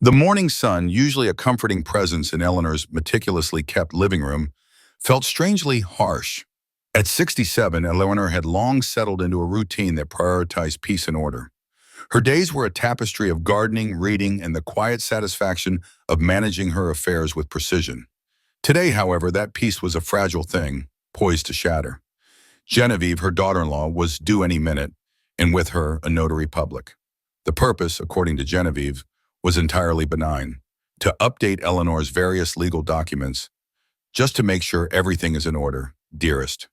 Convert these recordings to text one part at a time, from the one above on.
The morning sun, usually a comforting presence in Eleanor's meticulously kept living room, felt strangely harsh. At 67, Eleanor had long settled into a routine that prioritized peace and order. Her days were a tapestry of gardening, reading, and the quiet satisfaction of managing her affairs with precision. Today, however, that peace was a fragile thing, poised to shatter. Genevieve, her daughter-in-law, was due any minute, and with her, a notary public. The purpose, according to Genevieve, was entirely benign, to update Eleanor's various legal documents, just to make sure everything is in order, dearest.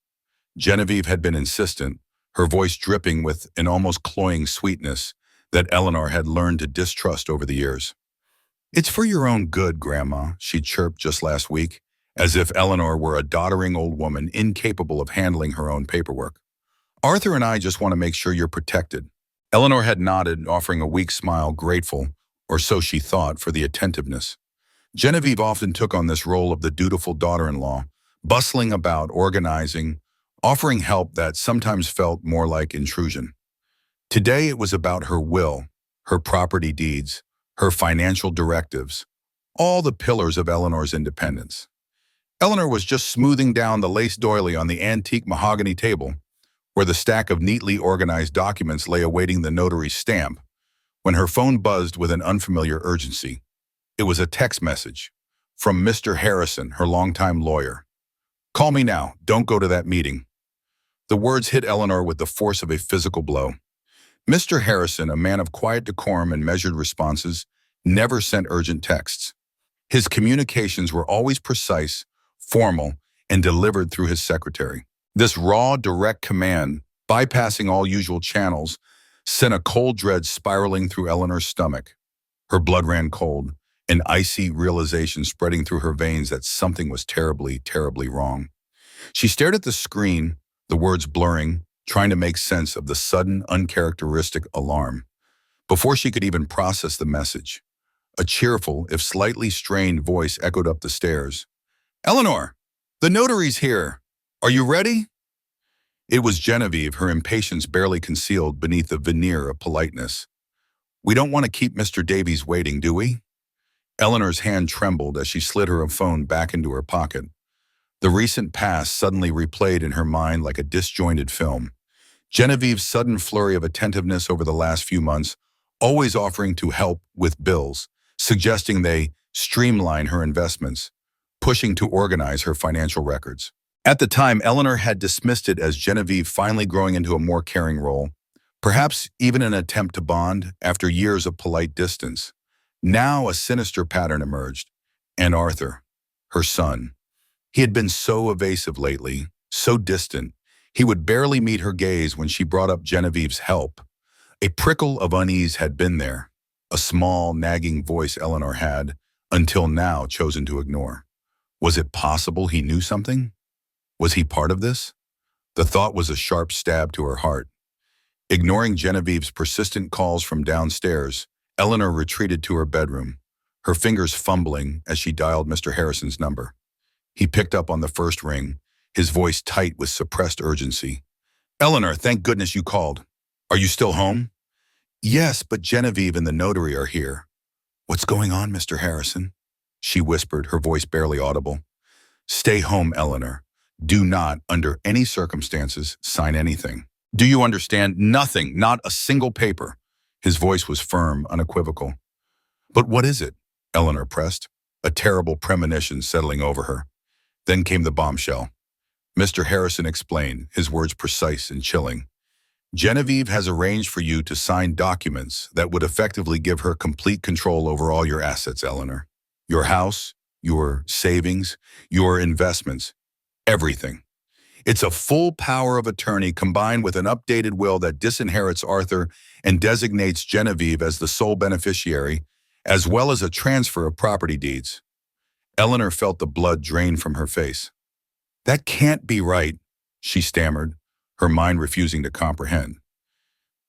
Genevieve had been insistent, her voice dripping with an almost cloying sweetness that Eleanor had learned to distrust over the years. "It's for your own good, Grandma," she chirped just last week, as if Eleanor were a doddering old woman incapable of handling her own paperwork. "Arthur and I just want to make sure you're protected." Eleanor had nodded, offering a weak smile, grateful, or so she thought, for the attentiveness. Genevieve often took on this role of the dutiful daughter-in-law, bustling about, organizing, offering help that sometimes felt more like intrusion. Today it was about her will, her property deeds, her financial directives, all the pillars of Eleanor's independence. Eleanor was just smoothing down the lace doily on the antique mahogany table, where the stack of neatly organized documents lay awaiting the notary's stamp, when her phone buzzed with an unfamiliar urgency. It was a text message from Mr. Harrison, her longtime lawyer. "Call me now. Don't go to that meeting." The words hit Eleanor with the force of a physical blow. Mr. Harrison, a man of quiet decorum and measured responses, never sent urgent texts. His communications were always precise, formal, and delivered through his secretary. This raw, direct command, bypassing all usual channels, sent a cold dread spiraling through Eleanor's stomach. Her blood ran cold, an icy realization spreading through her veins that something was terribly, terribly wrong. She stared at the screen, the words blurring, trying to make sense of the sudden, uncharacteristic alarm. Before she could even process the message, a cheerful, if slightly strained voice echoed up the stairs. "Eleanor, the notary's here. Are you ready?" It was Genevieve, her impatience barely concealed beneath a veneer of politeness. "We don't want to keep Mr. Davies waiting, do we?" Eleanor's hand trembled as she slid her phone back into her pocket. The recent past suddenly replayed in her mind like a disjointed film. Genevieve's sudden flurry of attentiveness over the last few months, always offering to help with bills, suggesting they streamline her investments, pushing to organize her financial records. At the time, Eleanor had dismissed it as Genevieve finally growing into a more caring role, perhaps even an attempt to bond after years of polite distance. Now a sinister pattern emerged, and Arthur, her son. He had been so evasive lately, so distant, he would barely meet her gaze when she brought up Genevieve's help. A prickle of unease had been there, a small, nagging voice Eleanor had, until now, chosen to ignore. Was it possible he knew something? Was he part of this? The thought was a sharp stab to her heart. Ignoring Genevieve's persistent calls from downstairs, Eleanor retreated to her bedroom, her fingers fumbling as she dialed Mr. Harrison's number. He picked up on the first ring, his voice tight with suppressed urgency. "Eleanor, thank goodness you called. Are you still home?" "Yes, but Genevieve and the notary are here." "What's going on, Mr. Harrison?" she whispered, her voice barely audible. "Stay home, Eleanor. Do not, under any circumstances, sign anything. Do you understand? Nothing, not a single paper." His voice was firm, unequivocal. "But what is it?" Eleanor pressed, a terrible premonition settling over her. Then came the bombshell. Mr. Harrison explained, his words precise and chilling. "Genevieve has arranged for you to sign documents that would effectively give her complete control over all your assets, Eleanor. Your house, your savings, your investments, everything. It's a full power of attorney combined with an updated will that disinherits Arthur and designates Genevieve as the sole beneficiary, as well as a transfer of property deeds." Eleanor felt the blood drain from her face. "That can't be right," she stammered, her mind refusing to comprehend.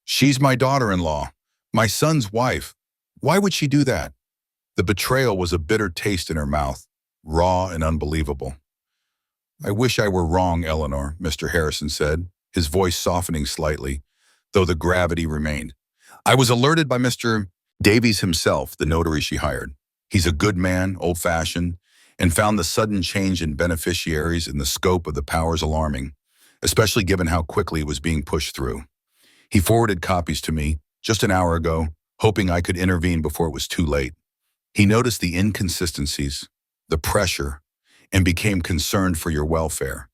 "She's my daughter-in-law, my son's wife. Why would she do that?" The betrayal was a bitter taste in her mouth, raw and unbelievable. "I wish I were wrong, Eleanor," Mr. Harrison said, his voice softening slightly, though the gravity remained. "I was alerted by Mr. Davies himself, the notary she hired. He's a good man, old-fashioned, and found the sudden change in beneficiaries and the scope of the powers alarming, especially given how quickly it was being pushed through. He forwarded copies to me just an hour ago, hoping I could intervene before it was too late. He noticed the inconsistencies, the pressure, and became concerned for your welfare.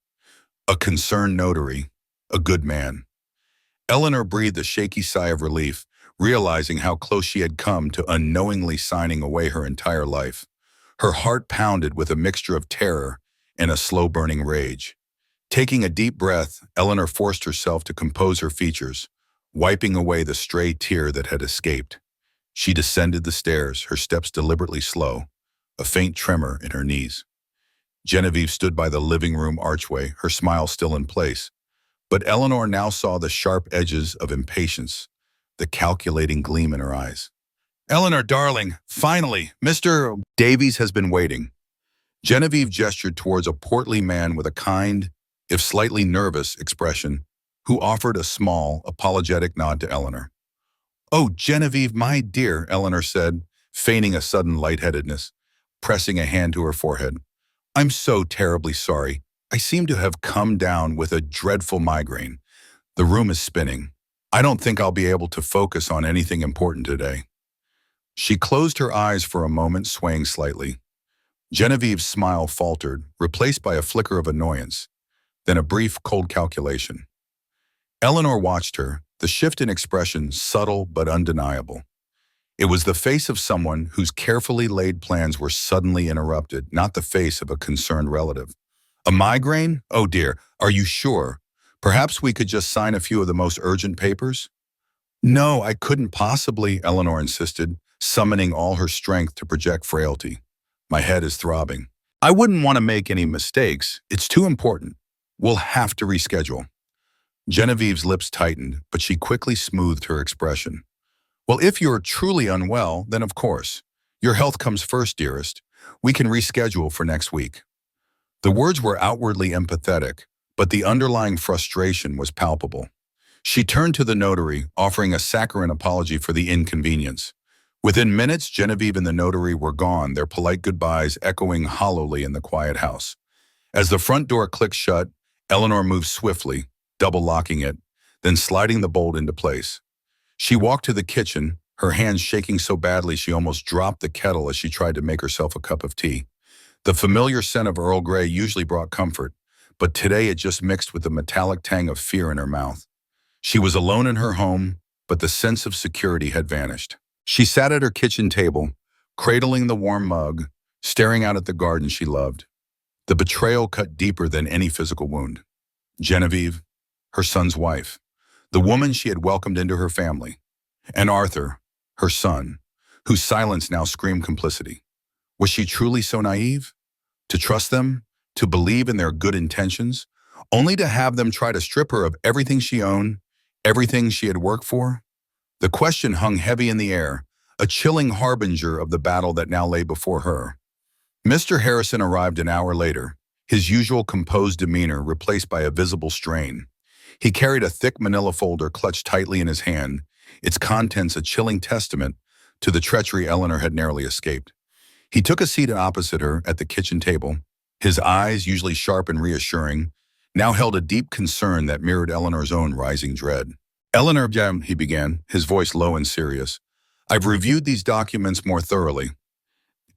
A concerned notary, a good man. Eleanor breathed a shaky sigh of relief, realizing how close she had come to unknowingly signing away her entire life. Her heart pounded with a mixture of terror and a slow-burning rage. Taking a deep breath, Eleanor forced herself to compose her features, wiping away the stray tear that had escaped. She descended the stairs, her steps deliberately slow, a faint tremor in her knees. Genevieve stood by the living room archway, her smile still in place. But Eleanor now saw the sharp edges of impatience, the calculating gleam in her eyes. "Eleanor, darling, finally, Mr. Davies has been waiting." Genevieve gestured towards a portly man with a kind, if slightly nervous, expression, who offered a small, apologetic nod to Eleanor. "Oh, Genevieve, my dear," Eleanor said, feigning a sudden lightheadedness, pressing a hand to her forehead. "I'm so terribly sorry. I seem to have come down with a dreadful migraine. The room is spinning. I don't think I'll be able to focus on anything important today." She closed her eyes for a moment, swaying slightly. Genevieve's smile faltered, replaced by a flicker of annoyance, then a brief, cold calculation. Eleanor watched her, the shift in expression subtle but undeniable. It was the face of someone whose carefully laid plans were suddenly interrupted, not the face of a concerned relative. "A migraine? Oh dear, are you sure? Perhaps we could just sign a few of the most urgent papers?" "No, I couldn't possibly," Eleanor insisted, summoning all her strength to project frailty. "My head is throbbing. I wouldn't want to make any mistakes. It's too important. We'll have to reschedule." Genevieve's lips tightened, but she quickly smoothed her expression. "Well, if you're truly unwell, then of course. Your health comes first, dearest. We can reschedule for next week." The words were outwardly empathetic, but the underlying frustration was palpable. She turned to the notary, offering a saccharine apology for the inconvenience. Within minutes, Genevieve and the notary were gone, their polite goodbyes echoing hollowly in the quiet house. As the front door clicked shut, Eleanor moved swiftly, double-locking it, then sliding the bolt into place. She walked to the kitchen, her hands shaking so badly she almost dropped the kettle as she tried to make herself a cup of tea. The familiar scent of Earl Grey usually brought comfort, but today it just mixed with the metallic tang of fear in her mouth. She was alone in her home, but the sense of security had vanished. She sat at her kitchen table, cradling the warm mug, staring out at the garden she loved. The betrayal cut deeper than any physical wound. Genevieve, her son's wife, the woman she had welcomed into her family, and Arthur, her son, whose silence now screamed complicity. Was she truly so naive? To trust them? To believe in their good intentions? Only to have them try to strip her of everything she owned, everything she had worked for? The question hung heavy in the air, a chilling harbinger of the battle that now lay before her. Mr. Harrison arrived an hour later, his usual composed demeanor replaced by a visible strain. He carried a thick manila folder clutched tightly in his hand, its contents a chilling testament to the treachery Eleanor had narrowly escaped. He took a seat opposite her at the kitchen table. His eyes, usually sharp and reassuring, now held a deep concern that mirrored Eleanor's own rising dread. "Eleanor," he began, his voice low and serious, "I've reviewed these documents more thoroughly.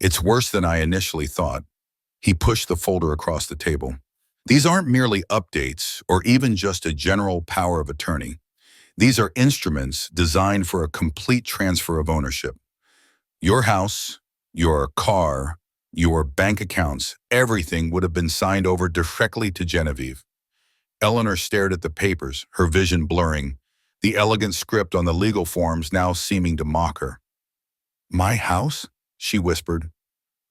It's worse than I initially thought." He pushed the folder across the table. "These aren't merely updates or even just a general power of attorney. These are instruments designed for a complete transfer of ownership. Your house, your car, your bank accounts, everything would have been signed over directly to Genevieve." Eleanor stared at the papers, her vision blurring, the elegant script on the legal forms now seeming to mock her. "My house?" she whispered,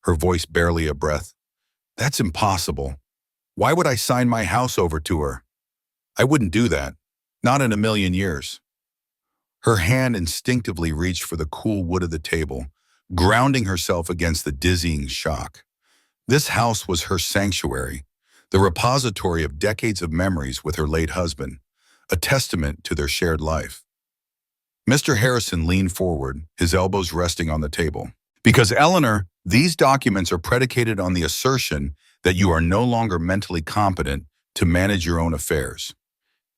her voice barely a breath. "That's impossible. Why would I sign my house over to her? I wouldn't do that. Not in a million years." Her hand instinctively reached for the cool wood of the table, grounding herself against the dizzying shock. This house was her sanctuary, the repository of decades of memories with her late husband, a testament to their shared life. Mr. Harrison leaned forward, his elbows resting on the table. Because, Eleanor, these documents are predicated on the assertion that you are no longer mentally competent to manage your own affairs.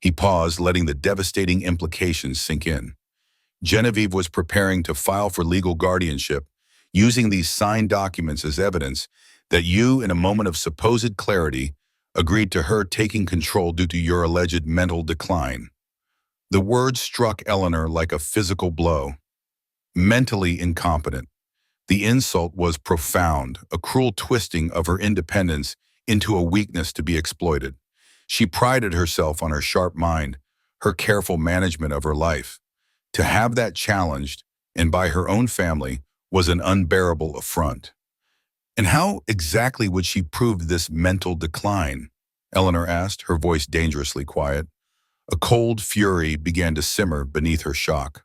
He paused, letting the devastating implications sink in. Genevieve was preparing to file for legal guardianship, using these signed documents as evidence that you, in a moment of supposed clarity, agreed to her taking control due to your alleged mental decline. The words struck Eleanor like a physical blow. Mentally incompetent. The insult was profound, a cruel twisting of her independence into a weakness to be exploited. She prided herself on her sharp mind, her careful management of her life. To have that challenged, and by her own family, was an unbearable affront. And how exactly would she prove this mental decline? Eleanor asked, her voice dangerously quiet. A cold fury began to simmer beneath her shock.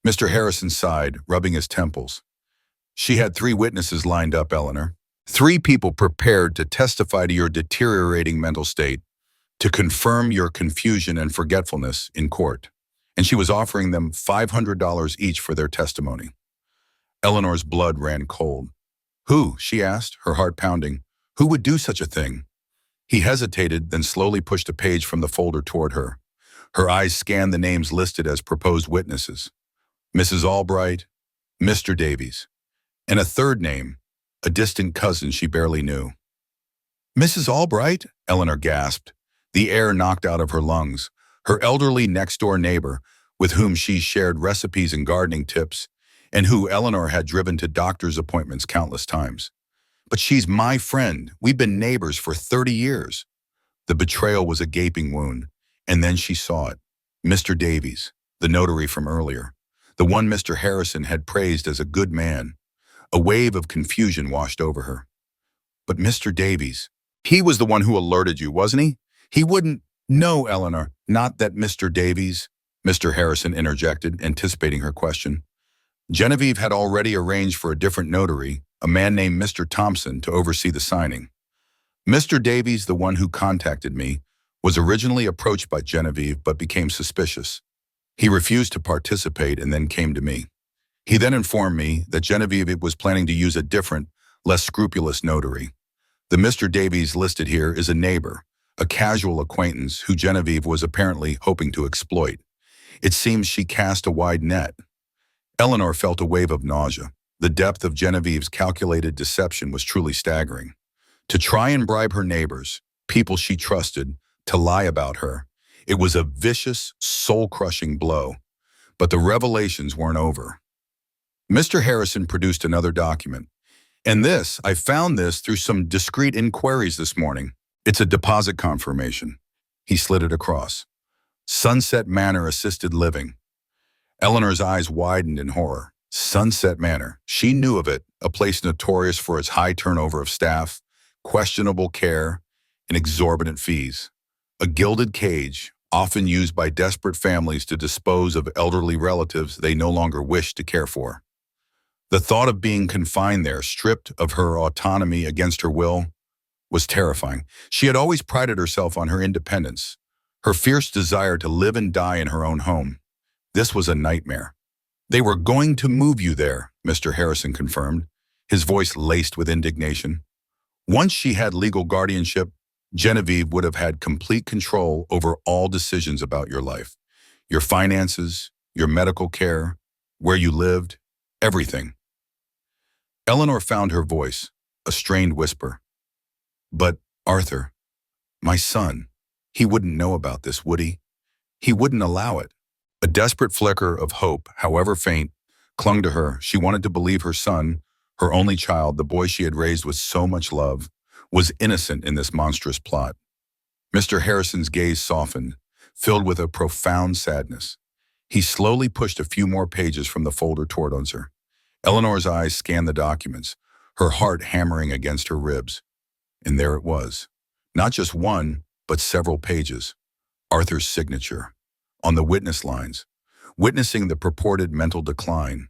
Mr. Harrison sighed, rubbing his temples. She had 3 witnesses lined up, Eleanor. 3 people prepared to testify to your deteriorating mental state, to confirm your confusion and forgetfulness in court. And she was offering them $500 each for their testimony. Eleanor's blood ran cold. Who? She asked, her heart pounding. Who would do such a thing? He hesitated, then slowly pushed a page from the folder toward her. Her eyes scanned the names listed as proposed witnesses. Mrs. Albright, Mr. Davies, and a third name, a distant cousin she barely knew. Mrs. Albright? Eleanor gasped, the air knocked out of her lungs. Her elderly next-door neighbor, with whom she shared recipes and gardening tips, and who Eleanor had driven to doctor's appointments countless times. But she's my friend. We've been neighbors for 30 years. The betrayal was a gaping wound, and then she saw it. Mr. Davies, the notary from earlier, the one Mr. Harrison had praised as a good man. A wave of confusion washed over her. But Mr. Davies, he was the one who alerted you, wasn't he? He wouldn't. No, Eleanor, not that Mr. Davies, Mr. Harrison interjected, anticipating her question. Genevieve had already arranged for a different notary, a man named Mr. Thompson, to oversee the signing. Mr. Davies, the one who contacted me, was originally approached by Genevieve but became suspicious. He refused to participate and then came to me. He then informed me that Genevieve was planning to use a different, less scrupulous notary. The Mr. Davies listed here is a neighbor, a casual acquaintance who Genevieve was apparently hoping to exploit. It seems she cast a wide net. Eleanor felt a wave of nausea. The depth of Genevieve's calculated deception was truly staggering. To try and bribe her neighbors, people she trusted, to lie about her, it was a vicious, soul-crushing blow. But the revelations weren't over. Mr. Harrison produced another document. And I found this through some discreet inquiries this morning. It's a deposit confirmation. He slid it across. Sunset Manor Assisted Living. Eleanor's eyes widened in horror. Sunset Manor. She knew of it, a place notorious for its high turnover of staff, questionable care, and exorbitant fees. A gilded cage, often used by desperate families to dispose of elderly relatives they no longer wished to care for. The thought of being confined there, stripped of her autonomy against her will, was terrifying. She had always prided herself on her independence, her fierce desire to live and die in her own home. This was a nightmare. They were going to move you there, Mr. Harrison confirmed, his voice laced with indignation. Once she had legal guardianship, Genevieve would have had complete control over all decisions about your life, your finances, your medical care, where you lived, everything. Eleanor found her voice, a strained whisper. But, Arthur, my son, he wouldn't know about this, would he? He wouldn't allow it. A desperate flicker of hope, however faint, clung to her. She wanted to believe her son, her only child, the boy she had raised with so much love, was innocent in this monstrous plot. Mr. Harrison's gaze softened, filled with a profound sadness. He slowly pushed a few more pages from the folder toward her. Eleanor's eyes scanned the documents, her heart hammering against her ribs. And there it was. Not just one, but several pages. Arthur's signature. On the witness lines. Witnessing the purported mental decline.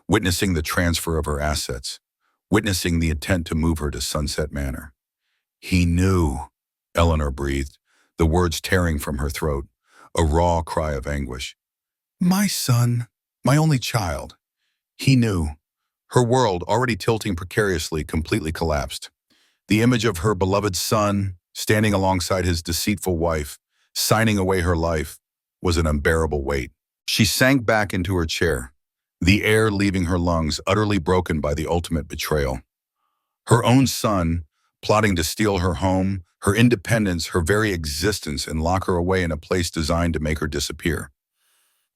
Witnessing the transfer of her assets. Witnessing the intent to move her to Sunset Manor. He knew, Eleanor breathed, the words tearing from her throat, a raw cry of anguish. My son. My only child. He knew. Her world, already tilting precariously, completely collapsed. The image of her beloved son, standing alongside his deceitful wife, signing away her life, was an unbearable weight. She sank back into her chair, the air leaving her lungs utterly broken by the ultimate betrayal. Her own son, plotting to steal her home, her independence, her very existence, and lock her away in a place designed to make her disappear.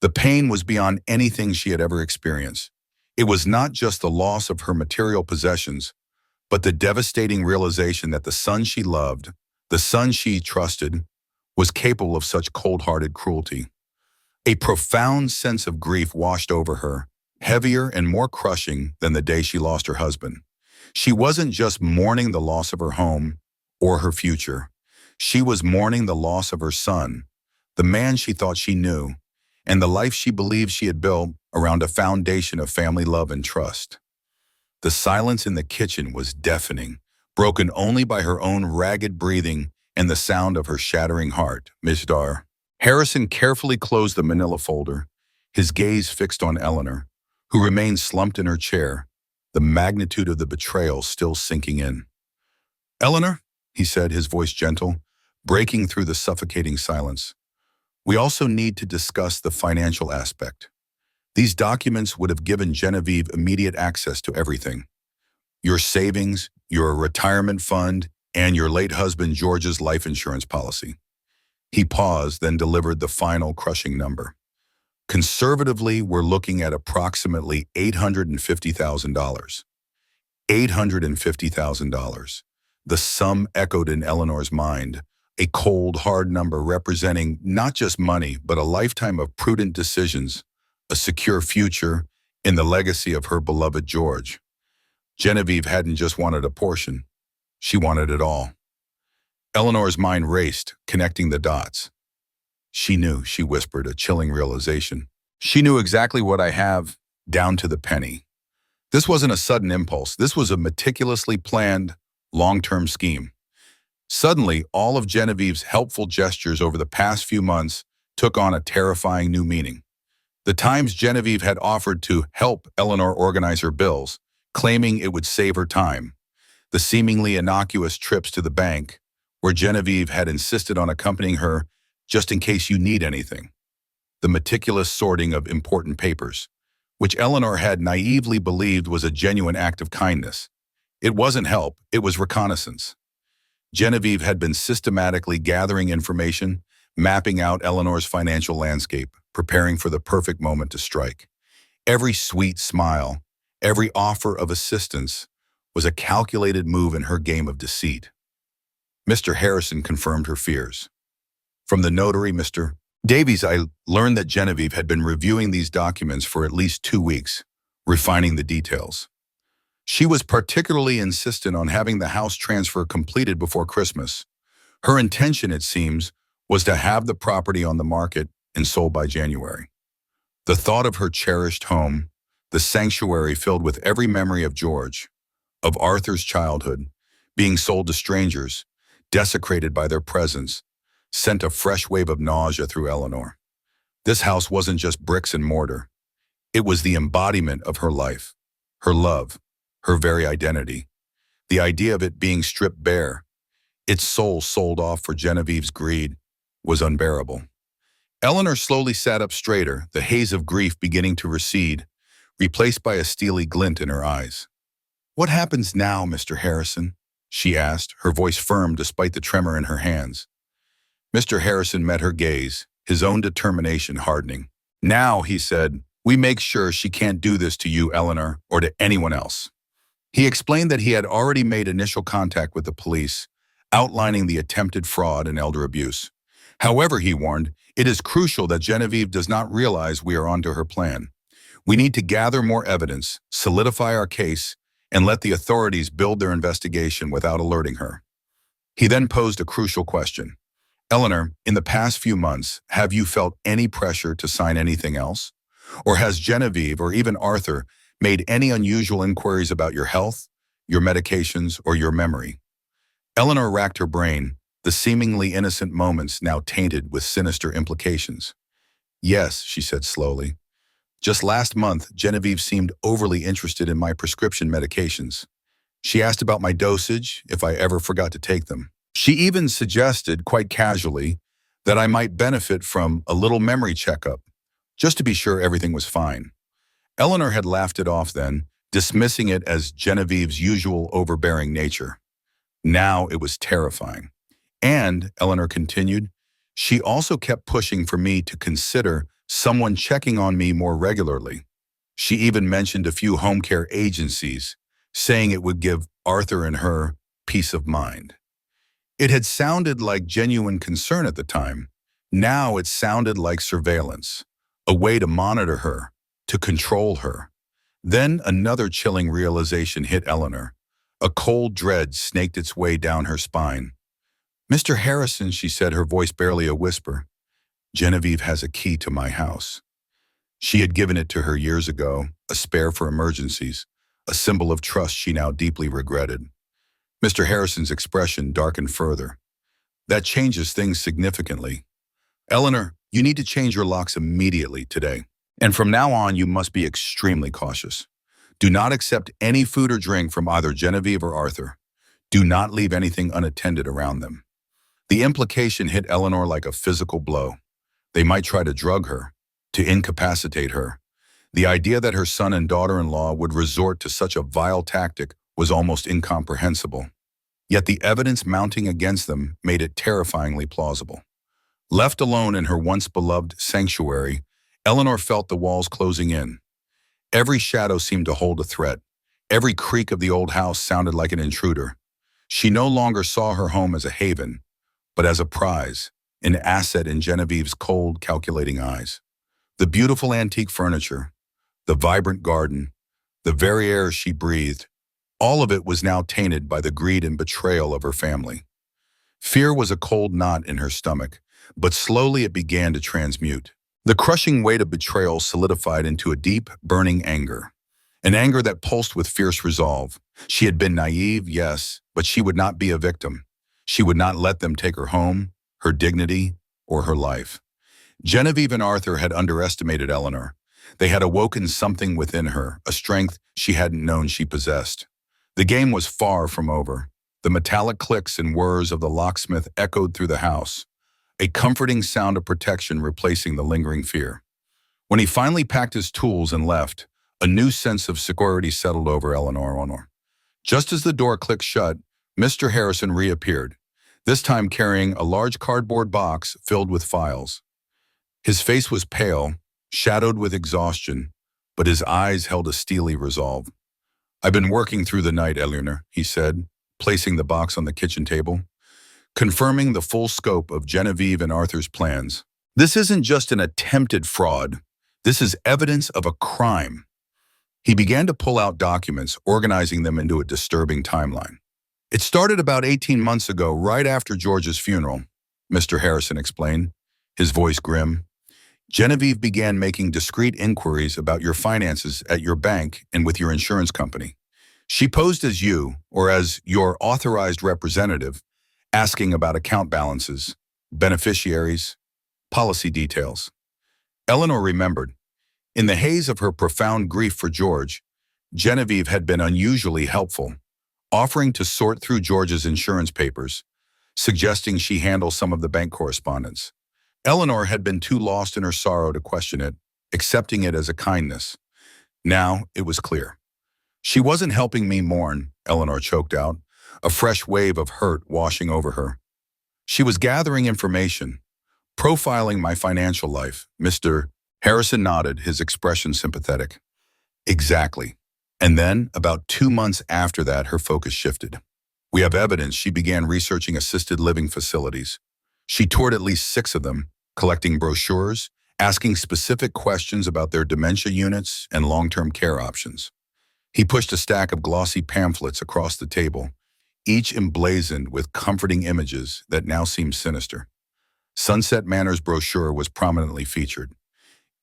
The pain was beyond anything she had ever experienced. It was not just the loss of her material possessions, but the devastating realization that the son she loved, the son she trusted, was capable of such cold-hearted cruelty. A profound sense of grief washed over her, heavier and more crushing than the day she lost her husband. She wasn't just mourning the loss of her home or her future. She was mourning the loss of her son, the man she thought she knew, and the life she believed she had built around a foundation of family love and trust. The silence in the kitchen was deafening, broken only by her own ragged breathing and the sound of her shattering heart. Mr. Harrison carefully closed the manila folder, his gaze fixed on Eleanor, who remained slumped in her chair, the magnitude of the betrayal still sinking in. "Eleanor," he said, his voice gentle, breaking through the suffocating silence. "We also need to discuss the financial aspect. These documents would have given Genevieve immediate access to everything. Your savings, your retirement fund, and your late husband George's life insurance policy." He paused, then delivered the final crushing number. "Conservatively, we're looking at approximately $850,000. $850,000. The sum echoed in Eleanor's mind, a cold, hard number representing not just money, but a lifetime of prudent decisions, a secure future, in the legacy of her beloved George. Genevieve hadn't just wanted a portion. She wanted it all. Eleanor's mind raced, connecting the dots. "She knew," she whispered, a chilling realization. "She knew exactly what I have, down to the penny." This wasn't a sudden impulse. This was a meticulously planned, long-term scheme. Suddenly, all of Genevieve's helpful gestures over the past few months took on a terrifying new meaning. The times Genevieve had offered to help Eleanor organize her bills, claiming it would save her time. The seemingly innocuous trips to the bank, where Genevieve had insisted on accompanying her just in case you need anything. The meticulous sorting of important papers, which Eleanor had naively believed was a genuine act of kindness. It wasn't help, it was reconnaissance. Genevieve had been systematically gathering information, mapping out Eleanor's financial landscape, preparing for the perfect moment to strike. Every sweet smile, every offer of assistance was a calculated move in her game of deceit. Mr. Harrison confirmed her fears. From the notary, Mr. Davies, I learned that Genevieve had been reviewing these documents for at least 2 weeks, refining the details. She was particularly insistent on having the house transfer completed before Christmas. Her intention, it seems, was to have the property on the market and sold by January. The thought of her cherished home, the sanctuary filled with every memory of George, of Arthur's childhood, being sold to strangers, desecrated by their presence, sent a fresh wave of nausea through Eleanor. This house wasn't just bricks and mortar. It was the embodiment of her life, her love, her very identity. The idea of it being stripped bare, its soul sold off for Genevieve's greed, was unbearable. Eleanor slowly sat up straighter, the haze of grief beginning to recede, replaced by a steely glint in her eyes. "What happens now, Mr. Harrison?" she asked, her voice firm despite the tremor in her hands. Mr. Harrison met her gaze, his own determination hardening. "Now," he said, "we make sure she can't do this to you, Eleanor, or to anyone else." He explained that he had already made initial contact with the police, outlining the attempted fraud and elder abuse. However, he warned, it is crucial that Genevieve does not realize we are onto her plan. We need to gather more evidence, solidify our case, and let the authorities build their investigation without alerting her. He then posed a crucial question. "Eleanor, in the past few months, have you felt any pressure to sign anything else? Or has Genevieve or even Arthur made any unusual inquiries about your health, your medications, or your memory?" Eleanor racked her brain, the seemingly innocent moments now tainted with sinister implications. "Yes," she said slowly. Just last month, Genevieve seemed overly interested in my prescription medications. She asked about my dosage, if I ever forgot to take them. She even suggested, quite casually, that I might benefit from a little memory checkup, just to be sure everything was fine. Eleanor had laughed it off then, dismissing it as Genevieve's usual overbearing nature. Now it was terrifying. And, Eleanor continued, she also kept pushing for me to consider someone checking on me more regularly. She even mentioned a few home care agencies, saying it would give Arthur and her peace of mind. It had sounded like genuine concern at the time. Now it sounded like surveillance, a way to monitor her, to control her. Then another chilling realization hit Eleanor. A cold dread snaked its way down her spine. "Mr. Harrison," she said, her voice barely a whisper, "Genevieve has a key to my house." She had given it to her years ago, a spare for emergencies, a symbol of trust she now deeply regretted. Mr. Harrison's expression darkened further. "That changes things significantly. Eleanor, you need to change your locks immediately today. And from now on, you must be extremely cautious. Do not accept any food or drink from either Genevieve or Arthur. Do not leave anything unattended around them." The implication hit Eleanor like a physical blow. They might try to drug her, to incapacitate her. The idea that her son and daughter-in-law would resort to such a vile tactic was almost incomprehensible. Yet the evidence mounting against them made it terrifyingly plausible. Left alone in her once-beloved sanctuary, Eleanor felt the walls closing in. Every shadow seemed to hold a threat. Every creak of the old house sounded like an intruder. She no longer saw her home as a haven, but as a prize, an asset in Genevieve's cold, calculating eyes. The beautiful antique furniture, the vibrant garden, the very air she breathed, all of it was now tainted by the greed and betrayal of her family. Fear was a cold knot in her stomach, but slowly it began to transmute. The crushing weight of betrayal solidified into a deep, burning anger. An anger that pulsed with fierce resolve. She had been naive, yes, but she would not be a victim. She would not let them take her home, her dignity, or her life. Genevieve and Arthur had underestimated Eleanor. They had awoken something within her, a strength she hadn't known she possessed. The game was far from over. The metallic clicks and whirs of the locksmith echoed through the house, a comforting sound of protection replacing the lingering fear. When he finally packed his tools and left, a new sense of security settled over Eleanor. Just as the door clicked shut, Mr. Harrison reappeared, this time carrying a large cardboard box filled with files. His face was pale, shadowed with exhaustion, but his eyes held a steely resolve. "I've been working through the night, Eleanor," he said, placing the box on the kitchen table, confirming the full scope of Genevieve and Arthur's plans. "This isn't just an attempted fraud. This is evidence of a crime." He began to pull out documents, organizing them into a disturbing timeline. "It started about 18 months ago, right after George's funeral," Mr. Harrison explained, his voice grim. "Genevieve began making discreet inquiries about your finances at your bank and with your insurance company. She posed as you, or as your authorized representative, asking about account balances, beneficiaries, policy details." Eleanor remembered. In the haze of her profound grief for George, Genevieve had been unusually helpful, offering to sort through George's insurance papers, suggesting she handle some of the bank correspondence. Eleanor had been too lost in her sorrow to question it, accepting it as a kindness. Now it was clear. "She wasn't helping me mourn," Eleanor choked out, a fresh wave of hurt washing over her. "She was gathering information, profiling my financial life." Mr. Harrison nodded, his expression sympathetic. "Exactly. And then, about 2 months after that, her focus shifted. We have evidence she began researching assisted living facilities. She toured at least 6 of them, collecting brochures, asking specific questions about their dementia units and long-term care options." He pushed a stack of glossy pamphlets across the table, each emblazoned with comforting images that now seemed sinister. Sunset Manor's brochure was prominently featured.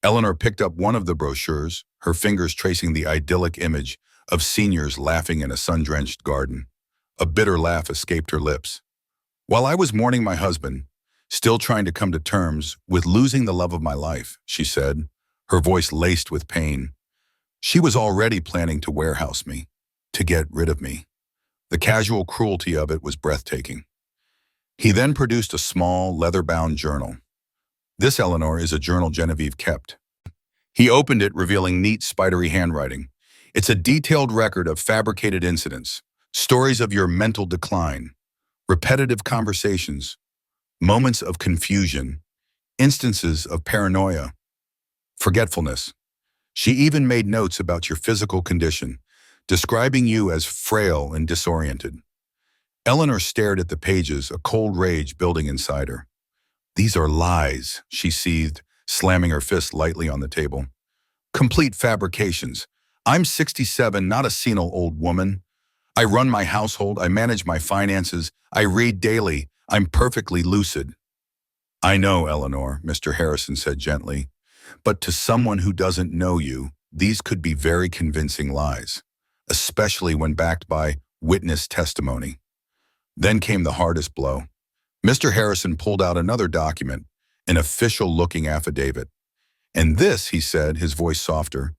Eleanor picked up one of the brochures, her fingers tracing the idyllic image of seniors laughing in a sun-drenched garden. A bitter laugh escaped her lips. "While I was mourning my husband, still trying to come to terms with losing the love of my life," she said, her voice laced with pain. She was already planning to warehouse me, to get rid of me. The casual cruelty of it was breathtaking. He then produced a small, leather-bound journal. This, Eleanor, is a journal Genevieve kept. He opened it, revealing neat, spidery handwriting. It's a detailed record of fabricated incidents, stories of your mental decline, repetitive conversations, moments of confusion, instances of paranoia, forgetfulness. She even made notes about your physical condition, describing you as frail and disoriented. Eleanor stared at the pages, a cold rage building inside her. These are lies, she seethed, slamming her fist lightly on the table. Complete fabrications. I'm 67, not a senile old woman. I run my household, I manage my finances, I read daily, I'm perfectly lucid. I know, Eleanor, Mr. Harrison said gently, but to someone who doesn't know you, these could be very convincing lies, especially when backed by witness testimony. Then came the hardest blow. Mr. Harrison pulled out another document, an official-looking affidavit. And this, he said, his voice softer,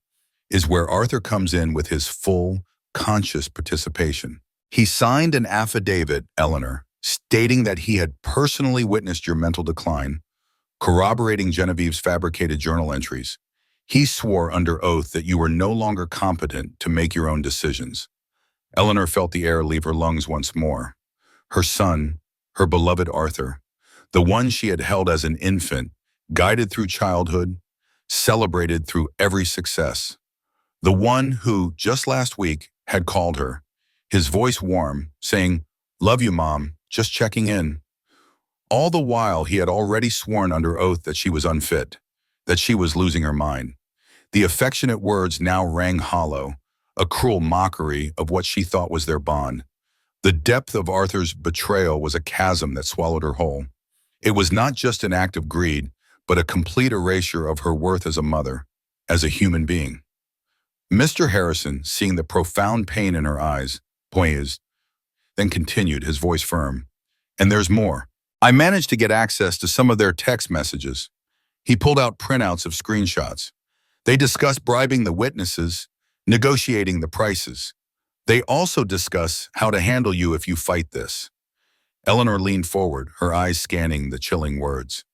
is where Arthur comes in with his full, conscious participation. He signed an affidavit, Eleanor, stating that he had personally witnessed your mental decline, corroborating Genevieve's fabricated journal entries. He swore under oath that you were no longer competent to make your own decisions. Eleanor felt the air leave her lungs once more. Her son, her beloved Arthur, the one she had held as an infant, guided through childhood, celebrated through every success. The one who, just last week, had called her, his voice warm, saying, "Love you, Mom, just checking in." All the while, he had already sworn under oath that she was unfit, that she was losing her mind. The affectionate words now rang hollow, a cruel mockery of what she thought was their bond. The depth of Arthur's betrayal was a chasm that swallowed her whole. It was not just an act of greed, but a complete erasure of her worth as a mother, as a human being. Mr. Harrison, seeing the profound pain in her eyes, poised, then continued, his voice firm. And there's more. I managed to get access to some of their text messages. He pulled out printouts of screenshots. They discussed bribing the witnesses, negotiating the prices. They also discuss how to handle you if you fight this. Eleanor leaned forward, her eyes scanning the chilling words.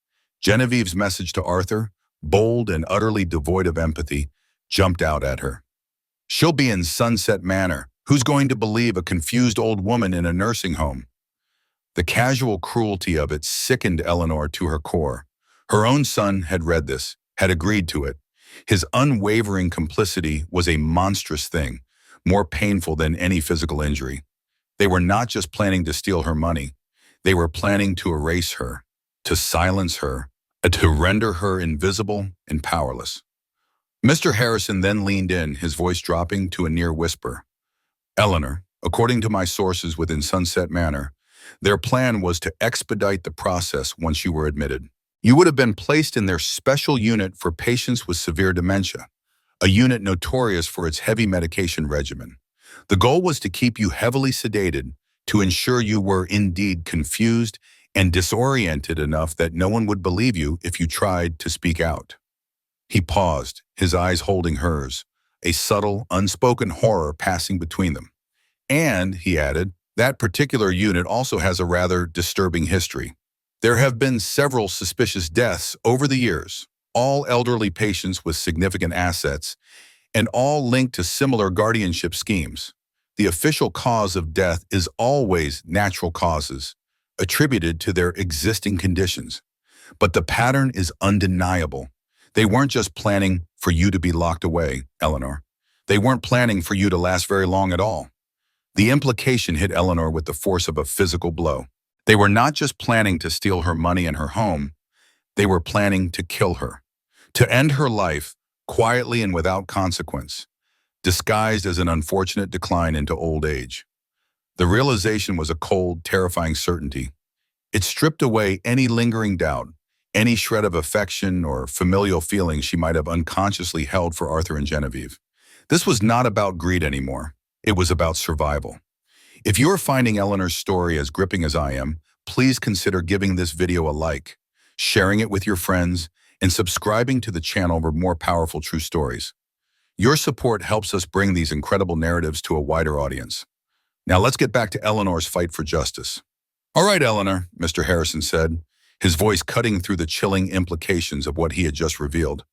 Genevieve's message to Arthur, bold and utterly devoid of empathy, jumped out at her. She'll be in Sunset Manor. Who's going to believe a confused old woman in a nursing home? The casual cruelty of it sickened Eleanor to her core. Her own son had read this, had agreed to it. His unwavering complicity was a monstrous thing, more painful than any physical injury. They were not just planning to steal her money. They were planning to erase her, to silence her, to render her invisible and powerless. Mr. Harrison then leaned in, his voice dropping to a near whisper. Eleanor, according to my sources within Sunset Manor, their plan was to expedite the process once you were admitted. You would have been placed in their special unit for patients with severe dementia, a unit notorious for its heavy medication regimen. The goal was to keep you heavily sedated to ensure you were indeed confused and disoriented enough that no one would believe you if you tried to speak out. He paused, his eyes holding hers, a subtle, unspoken horror passing between them. And, he added, that particular unit also has a rather disturbing history. There have been several suspicious deaths over the years, all elderly patients with significant assets, and all linked to similar guardianship schemes. The official cause of death is always natural causes, attributed to their existing conditions. But the pattern is undeniable. They weren't just planning for you to be locked away, Eleanor. They weren't planning for you to last very long at all. The implication hit Eleanor with the force of a physical blow. They were not just planning to steal her money and her home. They were planning to kill her, to end her life quietly and without consequence, disguised as an unfortunate decline into old age. The realization was a cold, terrifying certainty. It stripped away any lingering doubt, any shred of affection or familial feeling she might have unconsciously held for Arthur and Genevieve. This was not about greed anymore. It was about survival. If you're finding Eleanor's story as gripping as I am, please consider giving this video a like, sharing it with your friends, and subscribing to the channel for more powerful true stories. Your support helps us bring these incredible narratives to a wider audience. Now let's get back to Eleanor's fight for justice. "All right, Eleanor," Mr. Harrison said, his voice cutting through the chilling implications of what he had just revealed.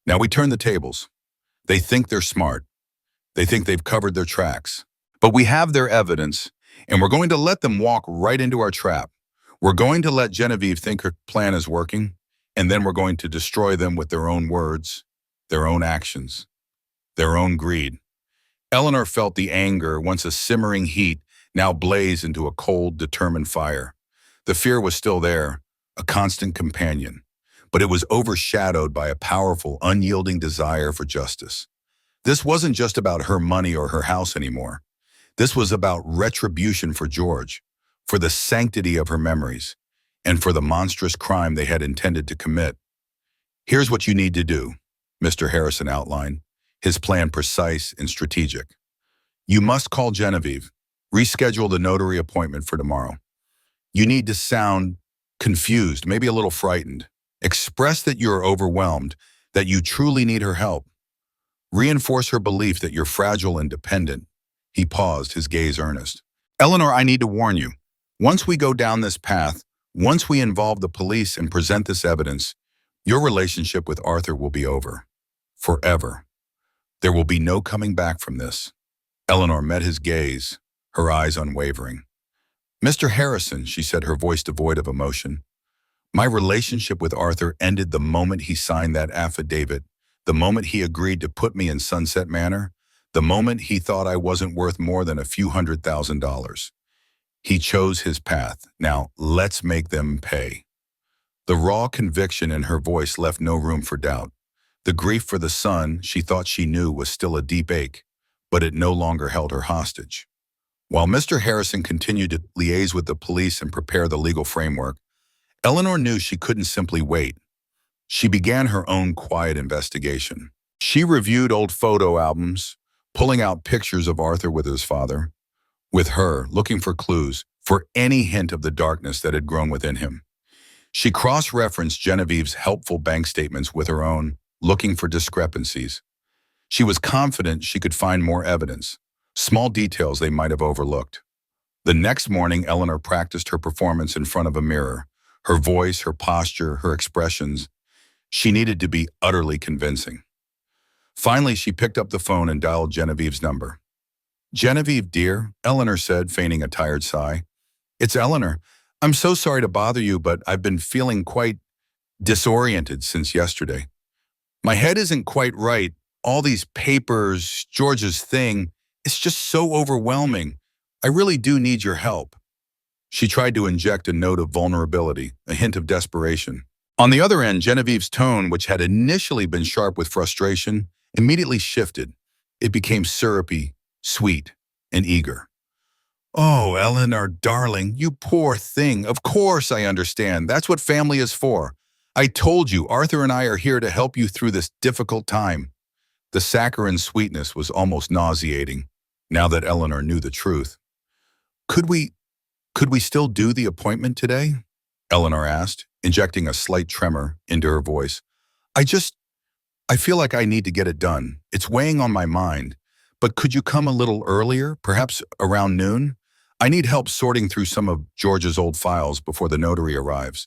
"Now we turn the tables. They think they're smart. They think they've covered their tracks. But we have their evidence, and we're going to let them walk right into our trap. We're going to let Genevieve think her plan is working, and then we're going to destroy them with their own words, their own actions, their own greed." Eleanor felt the anger, once a simmering heat, now blaze into a cold, determined fire. The fear was still there, a constant companion, but it was overshadowed by a powerful, unyielding desire for justice. This wasn't just about her money or her house anymore. This was about retribution for George, for the sanctity of her memories, and for the monstrous crime they had intended to commit. "Here's what you need to do," Mr. Harrison outlined, his plan precise and strategic. "You must call Genevieve, reschedule the notary appointment for tomorrow. You need to sound confused, maybe a little frightened. Express that you're overwhelmed, that you truly need her help. Reinforce her belief that you're fragile and dependent." He paused, his gaze earnest. "Eleanor, I need to warn you. Once we go down this path, once we involve the police and present this evidence, your relationship with Arthur will be over. Forever. There will be no coming back from this." Eleanor met his gaze, her eyes unwavering. "Mr. Harrison," she said, her voice devoid of emotion, "my relationship with Arthur ended the moment he signed that affidavit, the moment he agreed to put me in Sunset Manor, the moment he thought I wasn't worth more than a few $100,000. He chose his path. Now, let's make them pay." The raw conviction in her voice left no room for doubt. The grief for the son she thought she knew was still a deep ache, but it no longer held her hostage. While Mr. Harrison continued to liaise with the police and prepare the legal framework, Eleanor knew she couldn't simply wait. She began her own quiet investigation. She reviewed old photo albums, pulling out pictures of Arthur with his father, with her, looking for clues, for any hint of the darkness that had grown within him. She cross-referenced Genevieve's helpful bank statements with her own, looking for discrepancies. She was confident she could find more evidence, small details they might have overlooked. The next morning, Eleanor practiced her performance in front of a mirror, her voice, her posture, her expressions. She needed to be utterly convincing. Finally, she picked up the phone and dialed Genevieve's number. "Genevieve, dear," Eleanor said, feigning a tired sigh. "It's Eleanor. I'm so sorry to bother you, but I've been feeling quite disoriented since yesterday. My head isn't quite right. All these papers, George's thing, it's just so overwhelming. I really do need your help." She tried to inject a note of vulnerability, a hint of desperation. On the other end, Genevieve's tone, which had initially been sharp with frustration, immediately shifted. It became syrupy, sweet, and eager. "Oh, Eleanor, darling, you poor thing. Of course I understand. That's what family is for. I told you, Arthur and I are here to help you through this difficult time." The saccharine sweetness was almost nauseating, now that Eleanor knew the truth. Could we still do the appointment today?" Eleanor asked, injecting a slight tremor into her voice. I feel like I need to get it done. It's weighing on my mind. But could you come a little earlier, perhaps around noon? I need help sorting through some of George's old files before the notary arrives.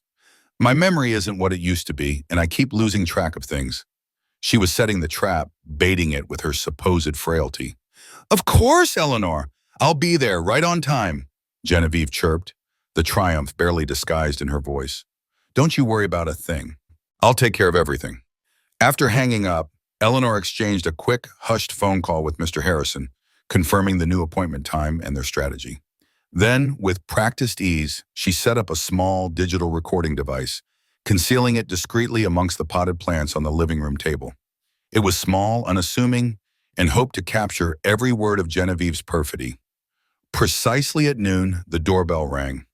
My memory isn't what it used to be, and I keep losing track of things." She was setting the trap, baiting it with her supposed frailty. "Of course, Eleanor. I'll be there right on time," Genevieve chirped, the triumph barely disguised in her voice. "Don't you worry about a thing. I'll take care of everything." After hanging up, Eleanor exchanged a quick, hushed phone call with Mr. Harrison, confirming the new appointment time and their strategy. Then, with practiced ease, she set up a small digital recording device, concealing it discreetly amongst the potted plants on the living room table. It was small, unassuming, and hoped to capture every word of Genevieve's perfidy. Precisely at noon, the doorbell rang.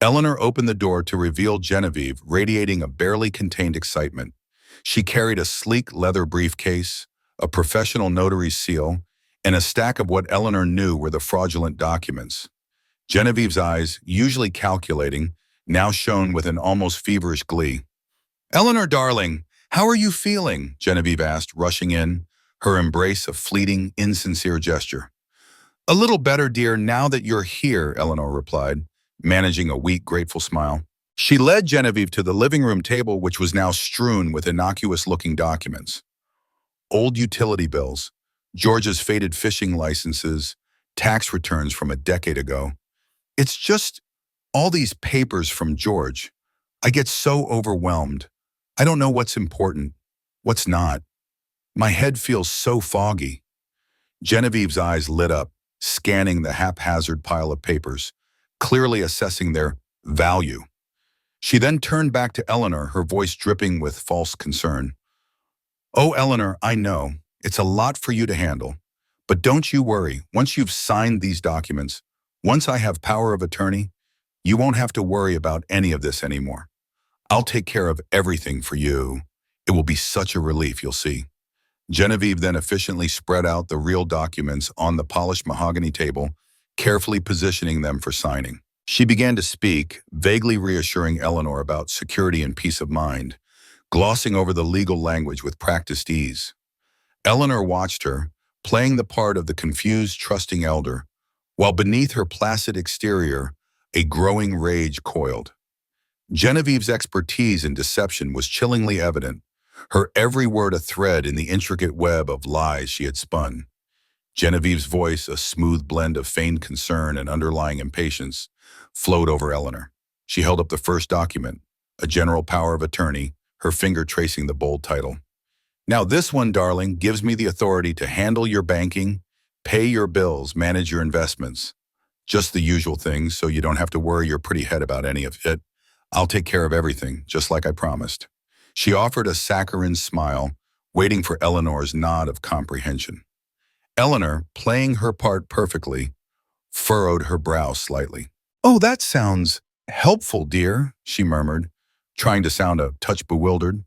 Eleanor opened the door to reveal Genevieve, radiating a barely contained excitement. She carried a sleek leather briefcase, a professional notary's seal, and a stack of what Eleanor knew were the fraudulent documents. Genevieve's eyes, usually calculating, now shone with an almost feverish glee. Eleanor, darling, how are you feeling? Genevieve asked, rushing in, her embrace a fleeting, insincere gesture. A little better, dear, now that you're here, Eleanor replied, managing a weak, grateful smile. She led Genevieve to the living room table, which was now strewn with innocuous-looking documents. Old utility bills, George's faded fishing licenses, tax returns from a decade ago. It's just all these papers from George. I get so overwhelmed. I don't know what's important, what's not. My head feels so foggy. Genevieve's eyes lit up, scanning the haphazard pile of papers, clearly assessing their value. She then turned back to Eleanor, her voice dripping with false concern. Oh, Eleanor, I know. It's a lot for you to handle. But don't you worry. Once you've signed these documents, once I have power of attorney, you won't have to worry about any of this anymore. I'll take care of everything for you. It will be such a relief, you'll see. Genevieve then efficiently spread out the real documents on the polished mahogany table, carefully positioning them for signing. She began to speak, vaguely reassuring Eleanor about security and peace of mind, glossing over the legal language with practiced ease. Eleanor watched her, playing the part of the confused, trusting elder, while beneath her placid exterior, a growing rage coiled. Genevieve's expertise in deception was chillingly evident, her every word a thread in the intricate web of lies she had spun. Genevieve's voice, a smooth blend of feigned concern and underlying impatience, flowed over Eleanor. She held up the first document, a general power of attorney, her finger tracing the bold title. Now this one, darling, gives me the authority to handle your banking, pay your bills, manage your investments. Just the usual things, so you don't have to worry your pretty head about any of it. I'll take care of everything, just like I promised. She offered a saccharine smile, waiting for Eleanor's nod of comprehension. Eleanor, playing her part perfectly, furrowed her brow slightly. Oh, that sounds helpful, dear, she murmured, trying to sound a touch bewildered.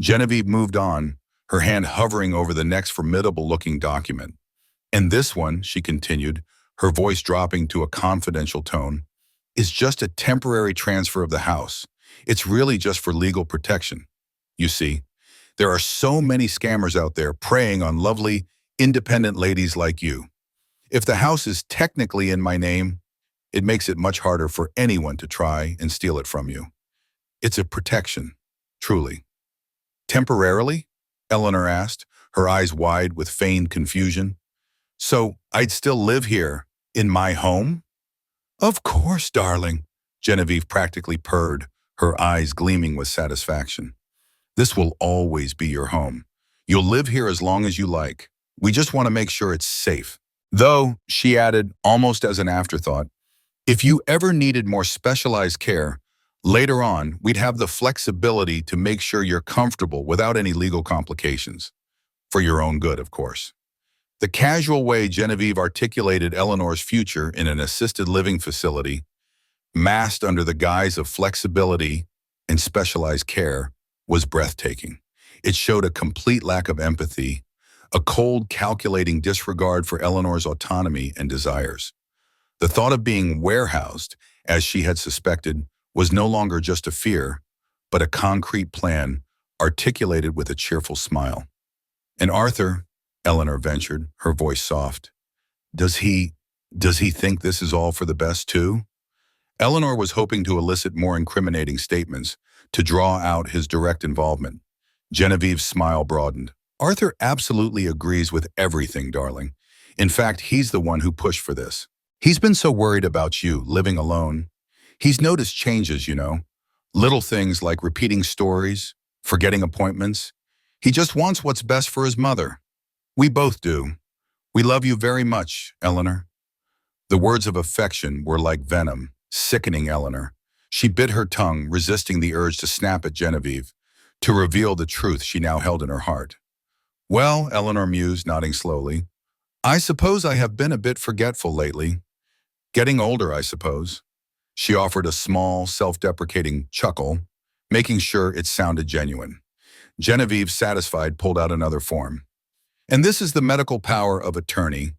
Genevieve moved on, her hand hovering over the next formidable-looking document. And this one, she continued, her voice dropping to a confidential tone, is just a temporary transfer of the house. It's really just for legal protection. You see, there are so many scammers out there preying on lovely, independent ladies like you. If the house is technically in my name, it makes it much harder for anyone to try and steal it from you. It's a protection, truly. Temporarily? Eleanor asked, her eyes wide with feigned confusion. So I'd still live here, in my home? Of course, darling, Genevieve practically purred, her eyes gleaming with satisfaction. This will always be your home. You'll live here as long as you like. We just want to make sure it's safe. Though, she added, almost as an afterthought, if you ever needed more specialized care, later on, we'd have the flexibility to make sure you're comfortable without any legal complications. For your own good, of course. The casual way Genevieve articulated Eleanor's future in an assisted living facility, masked under the guise of flexibility and specialized care, was breathtaking. It showed a complete lack of empathy, a cold, calculating disregard for Eleanor's autonomy and desires. The thought of being warehoused, as she had suspected, was no longer just a fear, but a concrete plan articulated with a cheerful smile. And Arthur, Eleanor ventured, her voice soft, does he think this is all for the best too? Eleanor was hoping to elicit more incriminating statements, to draw out his direct involvement. Genevieve's smile broadened. Arthur absolutely agrees with everything, darling. In fact, he's the one who pushed for this. He's been so worried about you, living alone. He's noticed changes, you know. Little things like repeating stories, forgetting appointments. He just wants what's best for his mother. We both do. We love you very much, Eleanor. The words of affection were like venom, sickening Eleanor. She bit her tongue, resisting the urge to snap at Genevieve, to reveal the truth she now held in her heart. Well, Eleanor mused, nodding slowly, I suppose I have been a bit forgetful lately. Getting older, I suppose. She offered a small, self-deprecating chuckle, making sure it sounded genuine. Genevieve, satisfied, pulled out another form. And this is the medical power of attorney.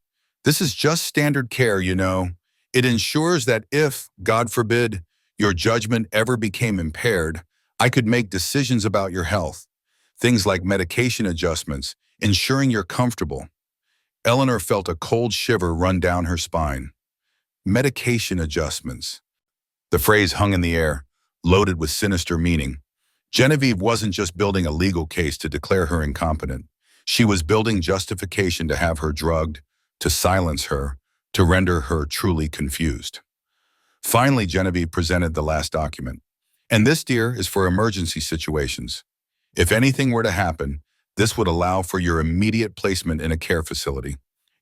This is just standard care, you know. It ensures that if, God forbid, your judgment ever became impaired, I could make decisions about your health, things like medication adjustments, ensuring you're comfortable. Eleanor felt a cold shiver run down her spine. Medication adjustments. The phrase hung in the air, loaded with sinister meaning. Genevieve wasn't just building a legal case to declare her incompetent. She was building justification to have her drugged, to silence her, to render her truly confused. Finally, Genevieve presented the last document. And this, dear, is for emergency situations. If anything were to happen, this would allow for your immediate placement in a care facility.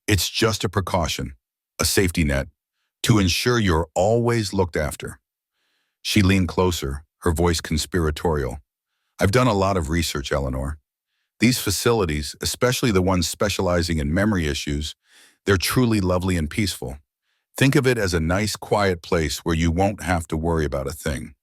It's just a precaution, a safety net, to ensure you're always looked after. She leaned closer, her voice conspiratorial. I've done a lot of research, Eleanor. These facilities, especially the ones specializing in memory issues, they're truly lovely and peaceful. Think of it as a nice, quiet place where you won't have to worry about a thing.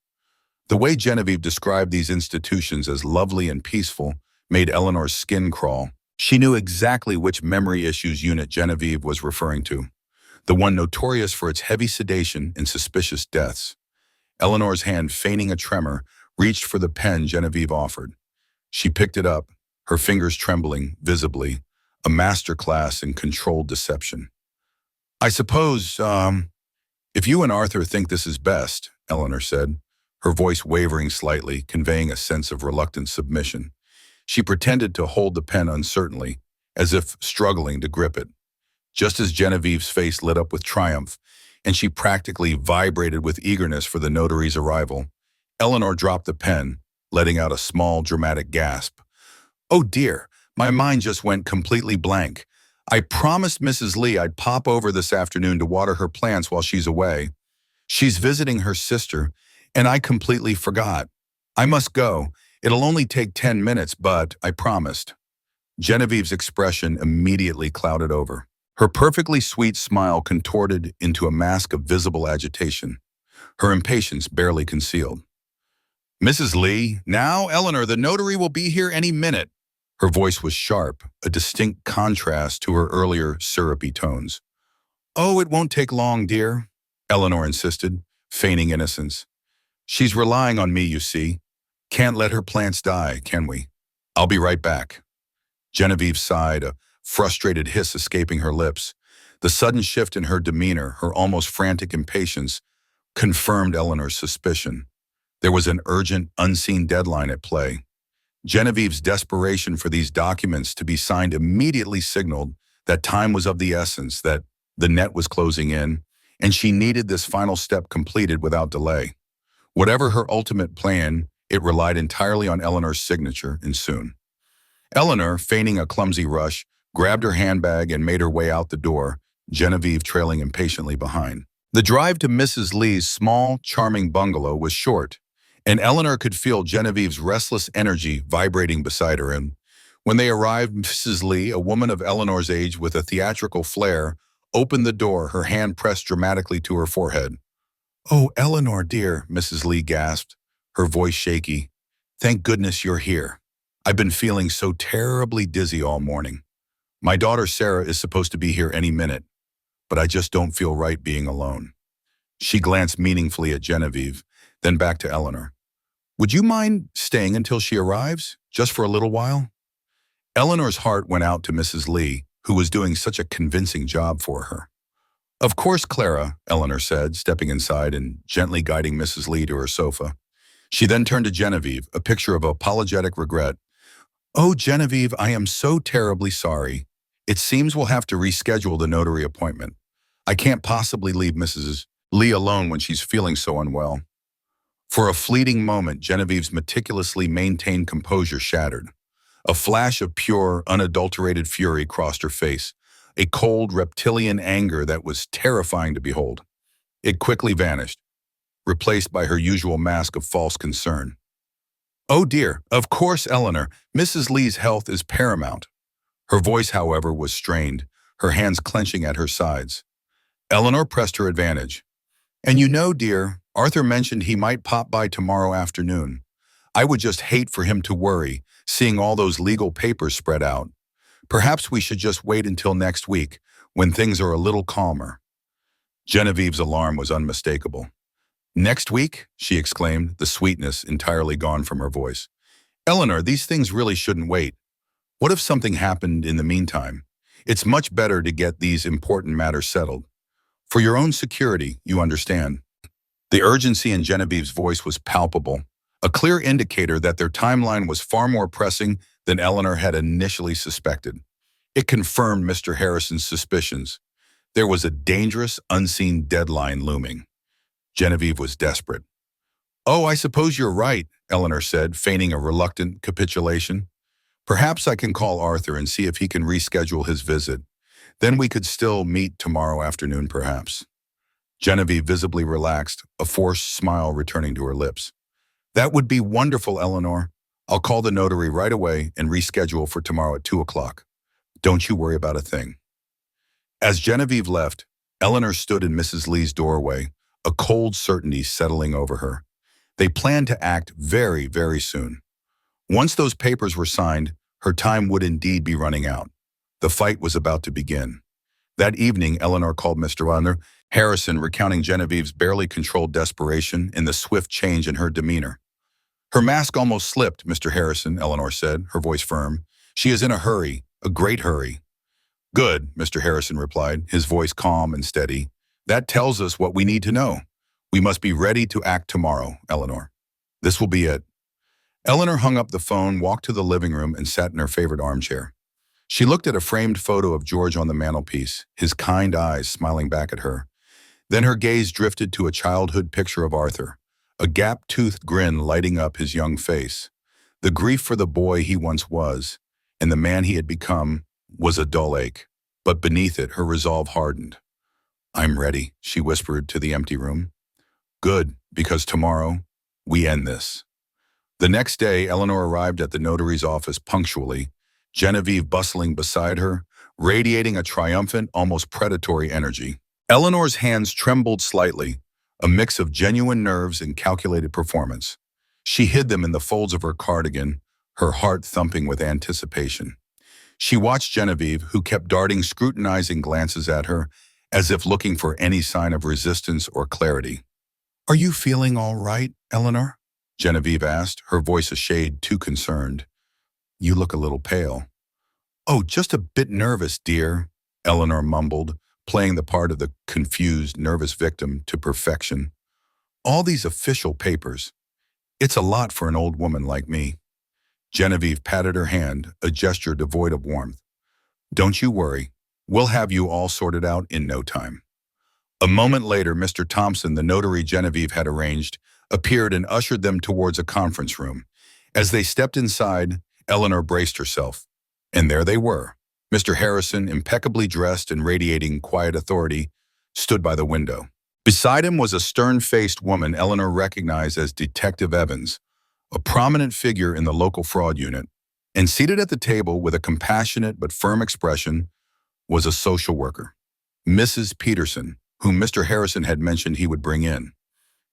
The way Genevieve described these institutions as lovely and peaceful made Eleanor's skin crawl. She knew exactly which memory issues unit Genevieve was referring to, the one notorious for its heavy sedation and suspicious deaths. Eleanor's hand, feigning a tremor, reached for the pen Genevieve offered. She picked it up, her fingers trembling, visibly, a masterclass in controlled deception. I suppose, if you and Arthur think this is best, Eleanor said, her voice wavering slightly, conveying a sense of reluctant submission. She pretended to hold the pen uncertainly, as if struggling to grip it. Just as Genevieve's face lit up with triumph, and she practically vibrated with eagerness for the notary's arrival, Eleanor dropped the pen, letting out a small, dramatic gasp. Oh dear, my mind just went completely blank. I promised Mrs. Lee I'd pop over this afternoon to water her plants while she's away. She's visiting her sister, and I completely forgot. I must go. It'll only take 10 minutes, but I promised. Genevieve's expression immediately clouded over. Her perfectly sweet smile contorted into a mask of visible agitation, her impatience barely concealed. Mrs. Lee, now, Eleanor, the notary will be here any minute. Her voice was sharp, a distinct contrast to her earlier syrupy tones. Oh, it won't take long, dear, Eleanor insisted, feigning innocence. She's relying on me, you see. Can't let her plants die, can we? I'll be right back. Genevieve sighed, a frustrated hiss escaping her lips. The sudden shift in her demeanor, her almost frantic impatience, confirmed Eleanor's suspicion. There was an urgent, unseen deadline at play. Genevieve's desperation for these documents to be signed immediately signaled that time was of the essence, that the net was closing in, and she needed this final step completed without delay. Whatever her ultimate plan, it relied entirely on Eleanor's signature, and soon. Eleanor, feigning a clumsy rush, grabbed her handbag and made her way out the door, Genevieve trailing impatiently behind. The drive to Mrs. Lee's small, charming bungalow was short, and Eleanor could feel Genevieve's restless energy vibrating beside her. And when they arrived, Mrs. Lee, a woman of Eleanor's age with a theatrical flair, opened the door, her hand pressed dramatically to her forehead. Oh, Eleanor, dear, Mrs. Lee gasped, her voice shaky. Thank goodness you're here. I've been feeling so terribly dizzy all morning. My daughter Sarah is supposed to be here any minute, but I just don't feel right being alone. She glanced meaningfully at Genevieve, then back to Eleanor. Would you mind staying until she arrives, just for a little while? Eleanor's heart went out to Mrs. Lee, who was doing such a convincing job for her. Of course, Clara, Eleanor said, stepping inside and gently guiding Mrs. Lee to her sofa. She then turned to Genevieve, a picture of apologetic regret. Oh, Genevieve, I am so terribly sorry. It seems we'll have to reschedule the notary appointment. I can't possibly leave Mrs. Lee alone when she's feeling so unwell. For a fleeting moment, Genevieve's meticulously maintained composure shattered. A flash of pure, unadulterated fury crossed her face, a cold, reptilian anger that was terrifying to behold. It quickly vanished, replaced by her usual mask of false concern. Oh dear, of course, Eleanor, Mrs. Lee's health is paramount. Her voice, however, was strained, her hands clenching at her sides. Eleanor pressed her advantage. And you know, dear, Arthur mentioned he might pop by tomorrow afternoon. I would just hate for him to worry, seeing all those legal papers spread out. Perhaps we should just wait until next week, when things are a little calmer. Genevieve's alarm was unmistakable. Next week? She exclaimed, the sweetness entirely gone from her voice. Eleanor, these things really shouldn't wait. What if something happened in the meantime? It's much better to get these important matters settled. For your own security, you understand. The urgency in Genevieve's voice was palpable, a clear indicator that their timeline was far more pressing than Eleanor had initially suspected. It confirmed Mr. Harrison's suspicions. There was a dangerous, unseen deadline looming. Genevieve was desperate. Oh, I suppose you're right, Eleanor said, feigning a reluctant capitulation. Perhaps I can call Arthur and see if he can reschedule his visit. Then we could still meet tomorrow afternoon, perhaps. Genevieve visibly relaxed, a forced smile returning to her lips. That would be wonderful, Eleanor. I'll call the notary right away and reschedule for tomorrow at 2 o'clock. Don't you worry about a thing. As Genevieve left, Eleanor stood in Mrs. Lee's doorway, a cold certainty settling over her. They planned to act very, very soon. Once those papers were signed, her time would indeed be running out. The fight was about to begin. That evening, Eleanor called Mr. Harrison, recounting Genevieve's barely controlled desperation and the swift change in her demeanor. Her mask almost slipped, Mr. Harrison, Eleanor said, her voice firm. She is in a hurry, a great hurry. Good, Mr. Harrison replied, his voice calm and steady. That tells us what we need to know. We must be ready to act tomorrow, Eleanor. This will be it. Eleanor hung up the phone, walked to the living room, and sat in her favorite armchair. She looked at a framed photo of George on the mantelpiece, his kind eyes smiling back at her. Then her gaze drifted to a childhood picture of Arthur, a gap-toothed grin lighting up his young face. The grief for the boy he once was, and the man he had become, was a dull ache, but beneath it her resolve hardened. I'm ready, she whispered to the empty room. Good, because tomorrow, we end this. The next day, Eleanor arrived at the notary's office punctually, Genevieve bustling beside her, radiating a triumphant, almost predatory energy. Eleanor's hands trembled slightly, a mix of genuine nerves and calculated performance. She hid them in the folds of her cardigan, her heart thumping with anticipation. She watched Genevieve, who kept darting scrutinizing glances at her, as if looking for any sign of resistance or clarity. Are you feeling all right, Eleanor? Genevieve asked, her voice a shade too concerned. You look a little pale. Oh, just a bit nervous, dear, Eleanor mumbled, playing the part of the confused, nervous victim to perfection. All these official papers. It's a lot for an old woman like me. Genevieve patted her hand, a gesture devoid of warmth. Don't you worry. We'll have you all sorted out in no time. A moment later, Mr. Thompson, the notary Genevieve had arranged, appeared and ushered them towards a conference room. As they stepped inside, Eleanor braced herself. And there they were. Mr. Harrison, impeccably dressed and radiating quiet authority, stood by the window. Beside him was a stern-faced woman Eleanor recognized as Detective Evans, a prominent figure in the local fraud unit. And seated at the table with a compassionate but firm expression was a social worker, Mrs. Peterson, whom Mr. Harrison had mentioned he would bring in.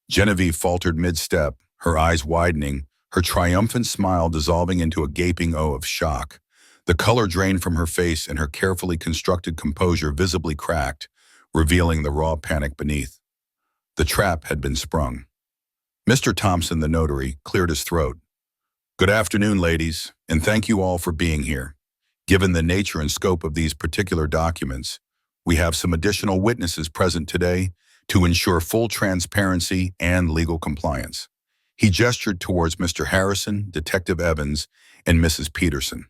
Genevieve faltered mid-step, her eyes widening, her triumphant smile dissolving into a gaping O of shock. The color drained from her face and her carefully constructed composure visibly cracked, revealing the raw panic beneath. The trap had been sprung. Mr. Thompson, the notary, cleared his throat. Good afternoon, ladies, and thank you all for being here. Given the nature and scope of these particular documents, we have some additional witnesses present today to ensure full transparency and legal compliance. He gestured towards Mr. Harrison, Detective Evans, and Mrs. Peterson.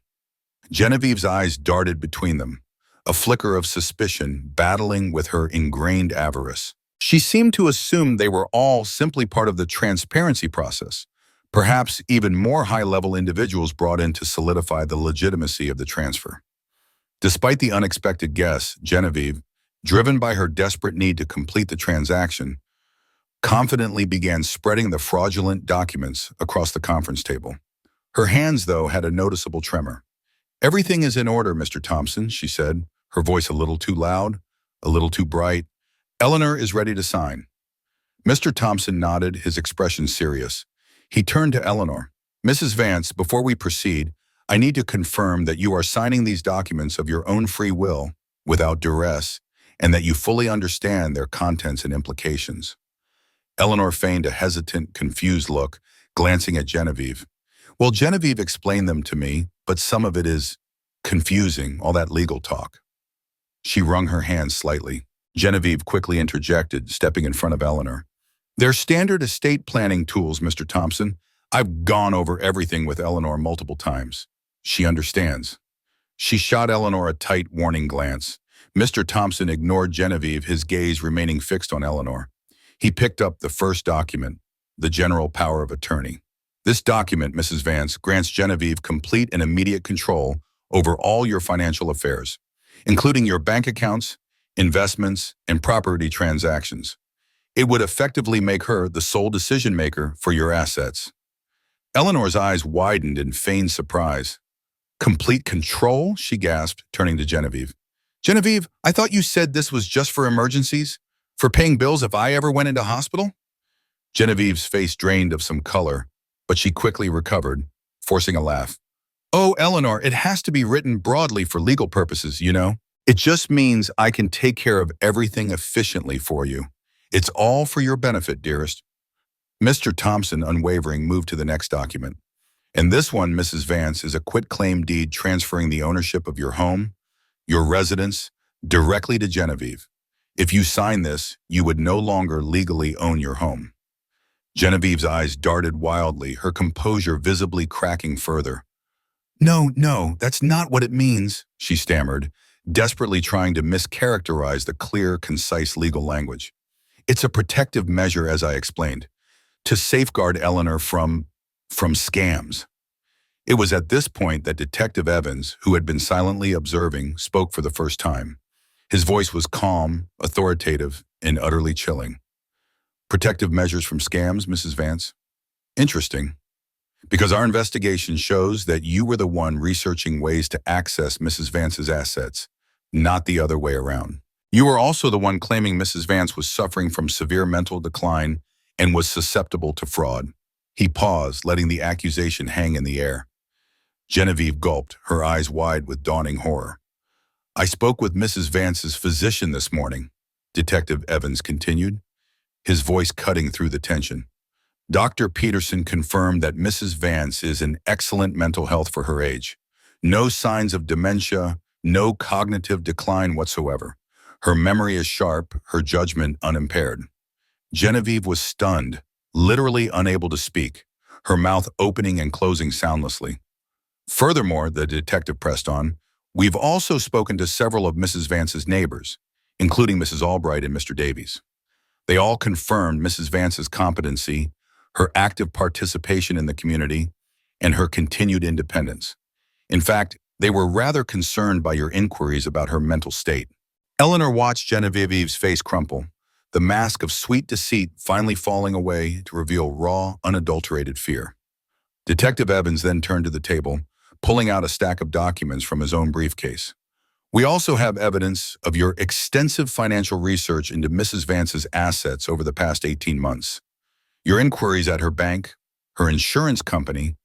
Genevieve's eyes darted between them, a flicker of suspicion battling with her ingrained avarice. She seemed to assume they were all simply part of the transparency process, perhaps even more high-level individuals brought in to solidify the legitimacy of the transfer. Despite the unexpected guess, Genevieve, driven by her desperate need to complete the transaction, confidently began spreading the fraudulent documents across the conference table. Her hands, though, had a noticeable tremor. Everything is in order, Mr. Thompson, she said, her voice a little too loud, a little too bright. Eleanor is ready to sign. Mr. Thompson nodded, his expression serious. He turned to Eleanor. Mrs. Vance, before we proceed, I need to confirm that you are signing these documents of your own free will, without duress, and that you fully understand their contents and implications. Eleanor feigned a hesitant, confused look, glancing at Genevieve. Well, Genevieve explained them to me, but some of it is confusing, all that legal talk. She wrung her hands slightly. Genevieve quickly interjected, stepping in front of Eleanor. They're standard estate planning tools, Mr. Thompson. I've gone over everything with Eleanor multiple times. She understands. She shot Eleanor a tight, warning glance. Mr. Thompson ignored Genevieve, his gaze remaining fixed on Eleanor. He picked up the first document, the General Power of Attorney. This document, Mrs. Vance, grants Genevieve complete and immediate control over all your financial affairs, including your bank accounts, investments, and property transactions. It would effectively make her the sole decision-maker for your assets. Eleanor's eyes widened in feigned surprise. Complete control? She gasped, turning to Genevieve. Genevieve, I thought you said this was just for emergencies? For paying bills if I ever went into hospital? Genevieve's face drained of some color, but she quickly recovered, forcing a laugh. Oh, Eleanor, it has to be written broadly for legal purposes, you know? It just means I can take care of everything efficiently for you. It's all for your benefit, dearest. Mr. Thompson, unwavering, moved to the next document. And this one, Mrs. Vance, is a quitclaim deed transferring the ownership of your home, your residence, directly to Genevieve. If you sign this, you would no longer legally own your home. Genevieve's eyes darted wildly, her composure visibly cracking further. No, that's not what it means, she stammered, desperately trying to mischaracterize the clear, concise legal language. It's a protective measure, as I explained, to safeguard Eleanor from scams. It was at this point that Detective Evans, who had been silently observing, spoke for the first time. His voice was calm, authoritative, and utterly chilling. Protective measures from scams, Mrs. Vance? Interesting. Because our investigation shows that you were the one researching ways to access Mrs. Vance's assets, not the other way around. You were also the one claiming Mrs. Vance was suffering from severe mental decline and was susceptible to fraud. He paused, letting the accusation hang in the air. Genevieve gulped, her eyes wide with dawning horror. I spoke with Mrs. Vance's physician this morning, Detective Evans continued, his voice cutting through the tension. Dr. Peterson confirmed that Mrs. Vance is in excellent mental health for her age. No signs of dementia, no cognitive decline whatsoever. Her memory is sharp, her judgment unimpaired. Genevieve was stunned, literally unable to speak, her mouth opening and closing soundlessly. Furthermore, the detective pressed on, we've also spoken to several of Mrs. Vance's neighbors, including Mrs. Albright and Mr. Davies. They all confirmed Mrs. Vance's competency, her active participation in the community, and her continued independence. In fact, they were rather concerned by your inquiries about her mental state. Eleanor watched Genevieve's face crumple, the mask of sweet deceit finally falling away to reveal raw, unadulterated fear. Detective Evans then turned to the table, pulling out a stack of documents from his own briefcase. We also have evidence of your extensive financial research into Mrs. Vance's assets over the past 18 months. Your inquiries at her bank, her insurance company.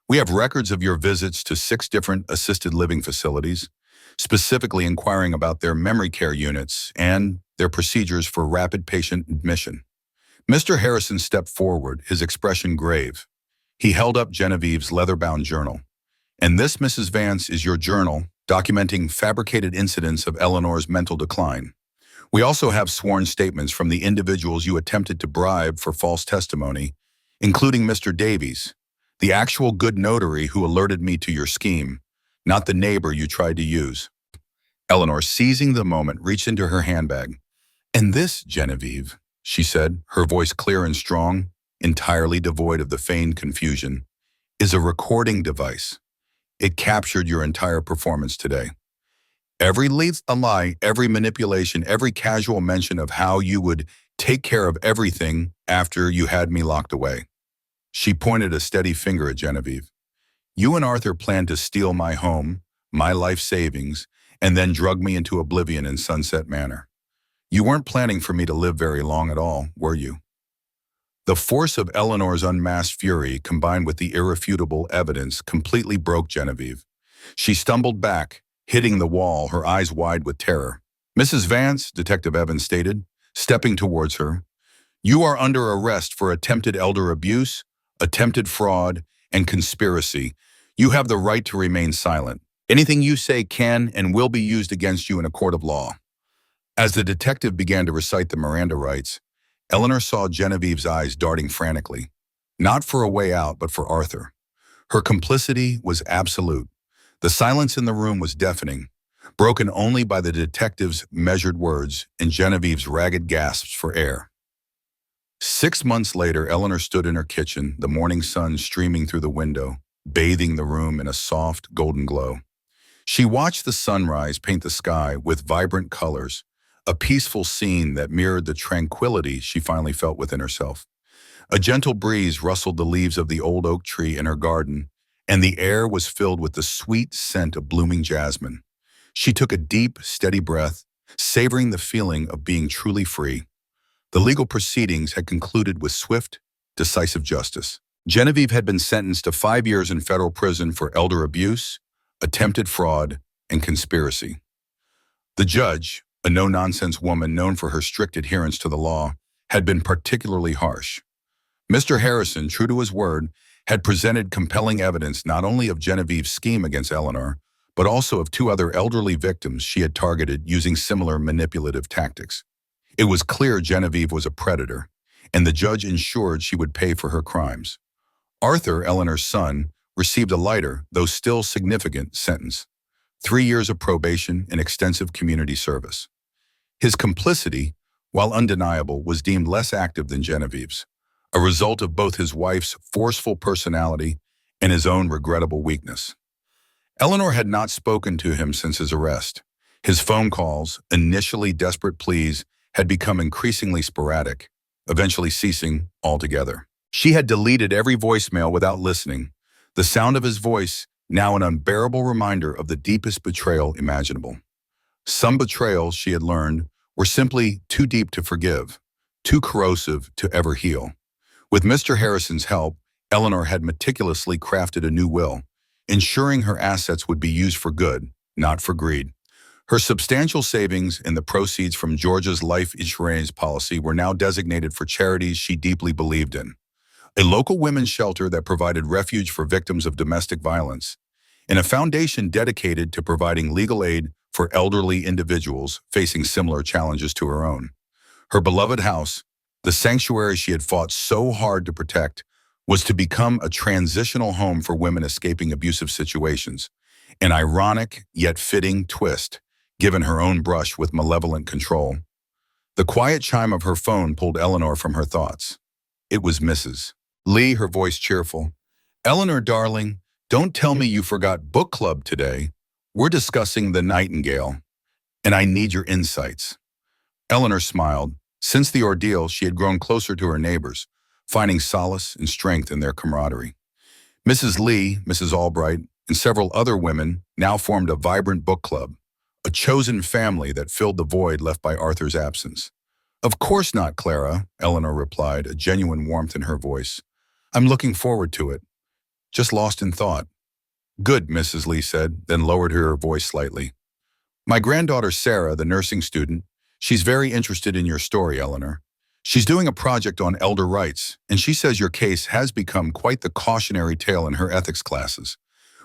We have records of your visits to 6 different assisted living facilities, specifically inquiring about their memory care units and their procedures for rapid patient admission. Mr. Harrison stepped forward, his expression grave. He held up Genevieve's leather-bound journal. And this, Mrs. Vance, is your journal documenting fabricated incidents of Eleanor's mental decline. We also have sworn statements from the individuals you attempted to bribe for false testimony, including Mr. Davies, the actual good notary who alerted me to your scheme, not the neighbor you tried to use. Eleanor, seizing the moment, reached into her handbag. And this, Genevieve, she said, her voice clear and strong, entirely devoid of the feigned confusion, is a recording device. It captured your entire performance today. Every lie, every manipulation, every casual mention of how you would take care of everything after you had me locked away. She pointed a steady finger at Genevieve. You and Arthur planned to steal my home, my life savings, and then drug me into oblivion in Sunset Manor. You weren't planning for me to live very long at all, were you? The force of Eleanor's unmasked fury, combined with the irrefutable evidence, completely broke Genevieve. She stumbled back, hitting the wall, her eyes wide with terror. Mrs. Vance, Detective Evans stated, stepping towards her, You are under arrest for attempted elder abuse, attempted fraud, and conspiracy. You have the right to remain silent. Anything you say can and will be used against you in a court of law." As the detective began to recite the Miranda rights, Eleanor saw Genevieve's eyes darting frantically, not for a way out, but for Arthur. Her complicity was absolute. The silence in the room was deafening, broken only by the detective's measured words and Genevieve's ragged gasps for air. 6 months later, Eleanor stood in her kitchen, the morning sun streaming through the window, bathing the room in a soft, golden glow. She watched the sunrise paint the sky with vibrant colors, a peaceful scene that mirrored the tranquility she finally felt within herself. A gentle breeze rustled the leaves of the old oak tree in her garden, and the air was filled with the sweet scent of blooming jasmine. She took a deep, steady breath, savoring the feeling of being truly free. The legal proceedings had concluded with swift, decisive justice. Genevieve had been sentenced to 5 years in federal prison for elder abuse, attempted fraud, and conspiracy. The judge, a no-nonsense woman known for her strict adherence to the law, had been particularly harsh. Mr. Harrison, true to his word, had presented compelling evidence not only of Genevieve's scheme against Eleanor, but also of 2 other elderly victims she had targeted using similar manipulative tactics. It was clear Genevieve was a predator, and the judge ensured she would pay for her crimes. Arthur, Eleanor's son, received a lighter, though still significant, sentence: 3 years of probation and extensive community service. His complicity, while undeniable, was deemed less active than Genevieve's, a result of both his wife's forceful personality and his own regrettable weakness. Eleanor had not spoken to him since his arrest. His phone calls, initially desperate pleas, had become increasingly sporadic, eventually ceasing altogether. She had deleted every voicemail without listening, the sound of his voice now an unbearable reminder of the deepest betrayal imaginable. Some betrayals, she had learned, were simply too deep to forgive, too corrosive to ever heal. With Mr. Harrison's help, Eleanor had meticulously crafted a new will, ensuring her assets would be used for good, not for greed. Her substantial savings and the proceeds from Georgia's life insurance policy were now designated for charities she deeply believed in: a local women's shelter that provided refuge for victims of domestic violence, and a foundation dedicated to providing legal aid for elderly individuals facing similar challenges to her own. Her beloved house, the sanctuary she had fought so hard to protect, was to become a transitional home for women escaping abusive situations, an ironic yet fitting twist, given her own brush with malevolent control. The quiet chime of her phone pulled Eleanor from her thoughts. It was Mrs. Lee, her voice cheerful. "Eleanor, darling, don't tell me you forgot book club today. We're discussing The Nightingale, and I need your insights." Eleanor smiled. Since the ordeal, she had grown closer to her neighbors, finding solace and strength in their camaraderie. Mrs. Lee, Mrs. Albright, and several other women now formed a vibrant book club, a chosen family that filled the void left by Arthur's absence. "Of course not, Clara," Eleanor replied, a genuine warmth in her voice. "I'm looking forward to it. Just lost in thought." "Good," Mrs. Lee said, then lowered her voice slightly. "My granddaughter Sarah, the nursing student, she's very interested in your story, Eleanor. She's doing a project on elder rights, and she says your case has become quite the cautionary tale in her ethics classes.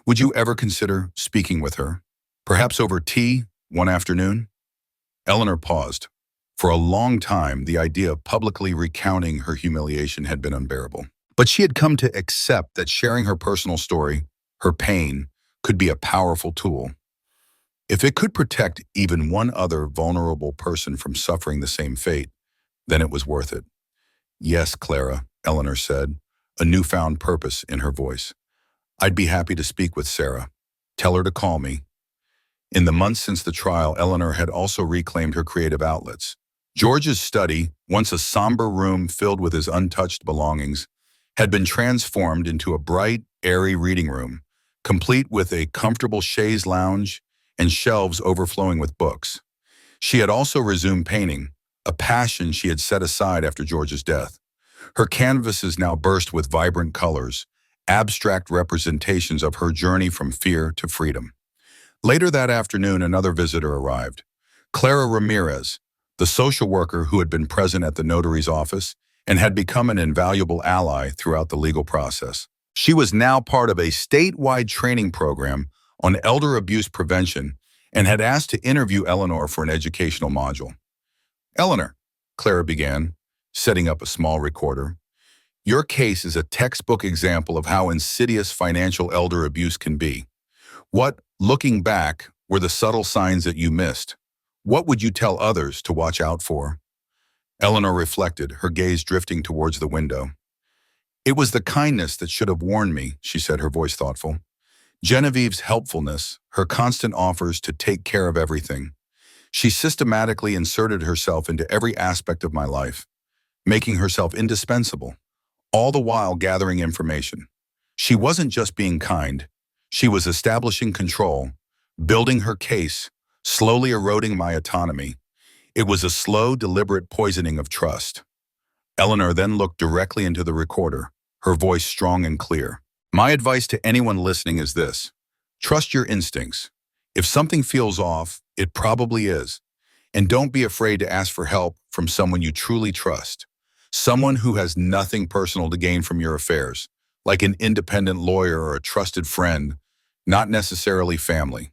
Would you ever consider speaking with her? Perhaps over tea one afternoon?" Eleanor paused. For a long time, the idea of publicly recounting her humiliation had been unbearable. But she had come to accept that sharing her personal story, her pain, could be a powerful tool. If it could protect even one other vulnerable person from suffering the same fate, then it was worth it. "Yes, Clara," Eleanor said, a newfound purpose in her voice. "I'd be happy to speak with Sarah. Tell her to call me." In the months since the trial, Eleanor had also reclaimed her creative outlets. George's study, once a somber room filled with his untouched belongings, had been transformed into a bright, airy reading room, complete with a comfortable chaise lounge and shelves overflowing with books. She had also resumed painting, a passion she had set aside after George's death. Her canvases now burst with vibrant colors, abstract representations of her journey from fear to freedom. Later that afternoon, another visitor arrived. Clara Ramirez, the social worker who had been present at the notary's office, and had become an invaluable ally throughout the legal process. She was now part of a statewide training program on elder abuse prevention and had asked to interview Eleanor for an educational module. "Eleanor," Clara began, setting up a small recorder, "your case is a textbook example of how insidious financial elder abuse can be. What, looking back, were the subtle signs that you missed? What would you tell others to watch out for?" Eleanor reflected, her gaze drifting towards the window. "It was the kindness that should have warned me," she said, her voice thoughtful. "Genevieve's helpfulness, her constant offers to take care of everything. She systematically inserted herself into every aspect of my life, making herself indispensable, all the while gathering information. She wasn't just being kind. She was establishing control, building her case, slowly eroding my autonomy. It was a slow, deliberate poisoning of trust." Eleanor then looked directly into the recorder, her voice strong and clear. "My advice to anyone listening is this: trust your instincts. If something feels off, it probably is. And don't be afraid to ask for help from someone you truly trust. Someone who has nothing personal to gain from your affairs, like an independent lawyer or a trusted friend, not necessarily family.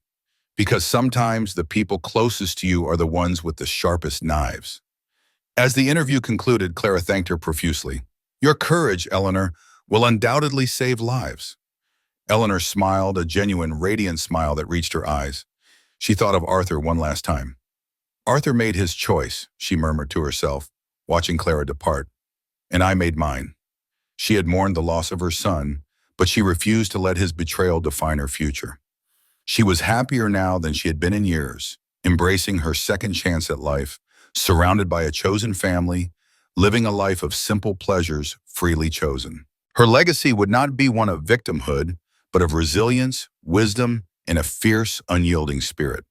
Because sometimes the people closest to you are the ones with the sharpest knives." As the interview concluded, Clara thanked her profusely. "Your courage, Eleanor, will undoubtedly save lives." Eleanor smiled, a genuine, radiant smile that reached her eyes. She thought of Arthur one last time. "Arthur made his choice," she murmured to herself, watching Clara depart. "And I made mine." She had mourned the loss of her son, but she refused to let his betrayal define her future. She was happier now than she had been in years, embracing her second chance at life, surrounded by a chosen family, living a life of simple pleasures freely chosen. Her legacy would not be one of victimhood, but of resilience, wisdom, and a fierce, unyielding spirit.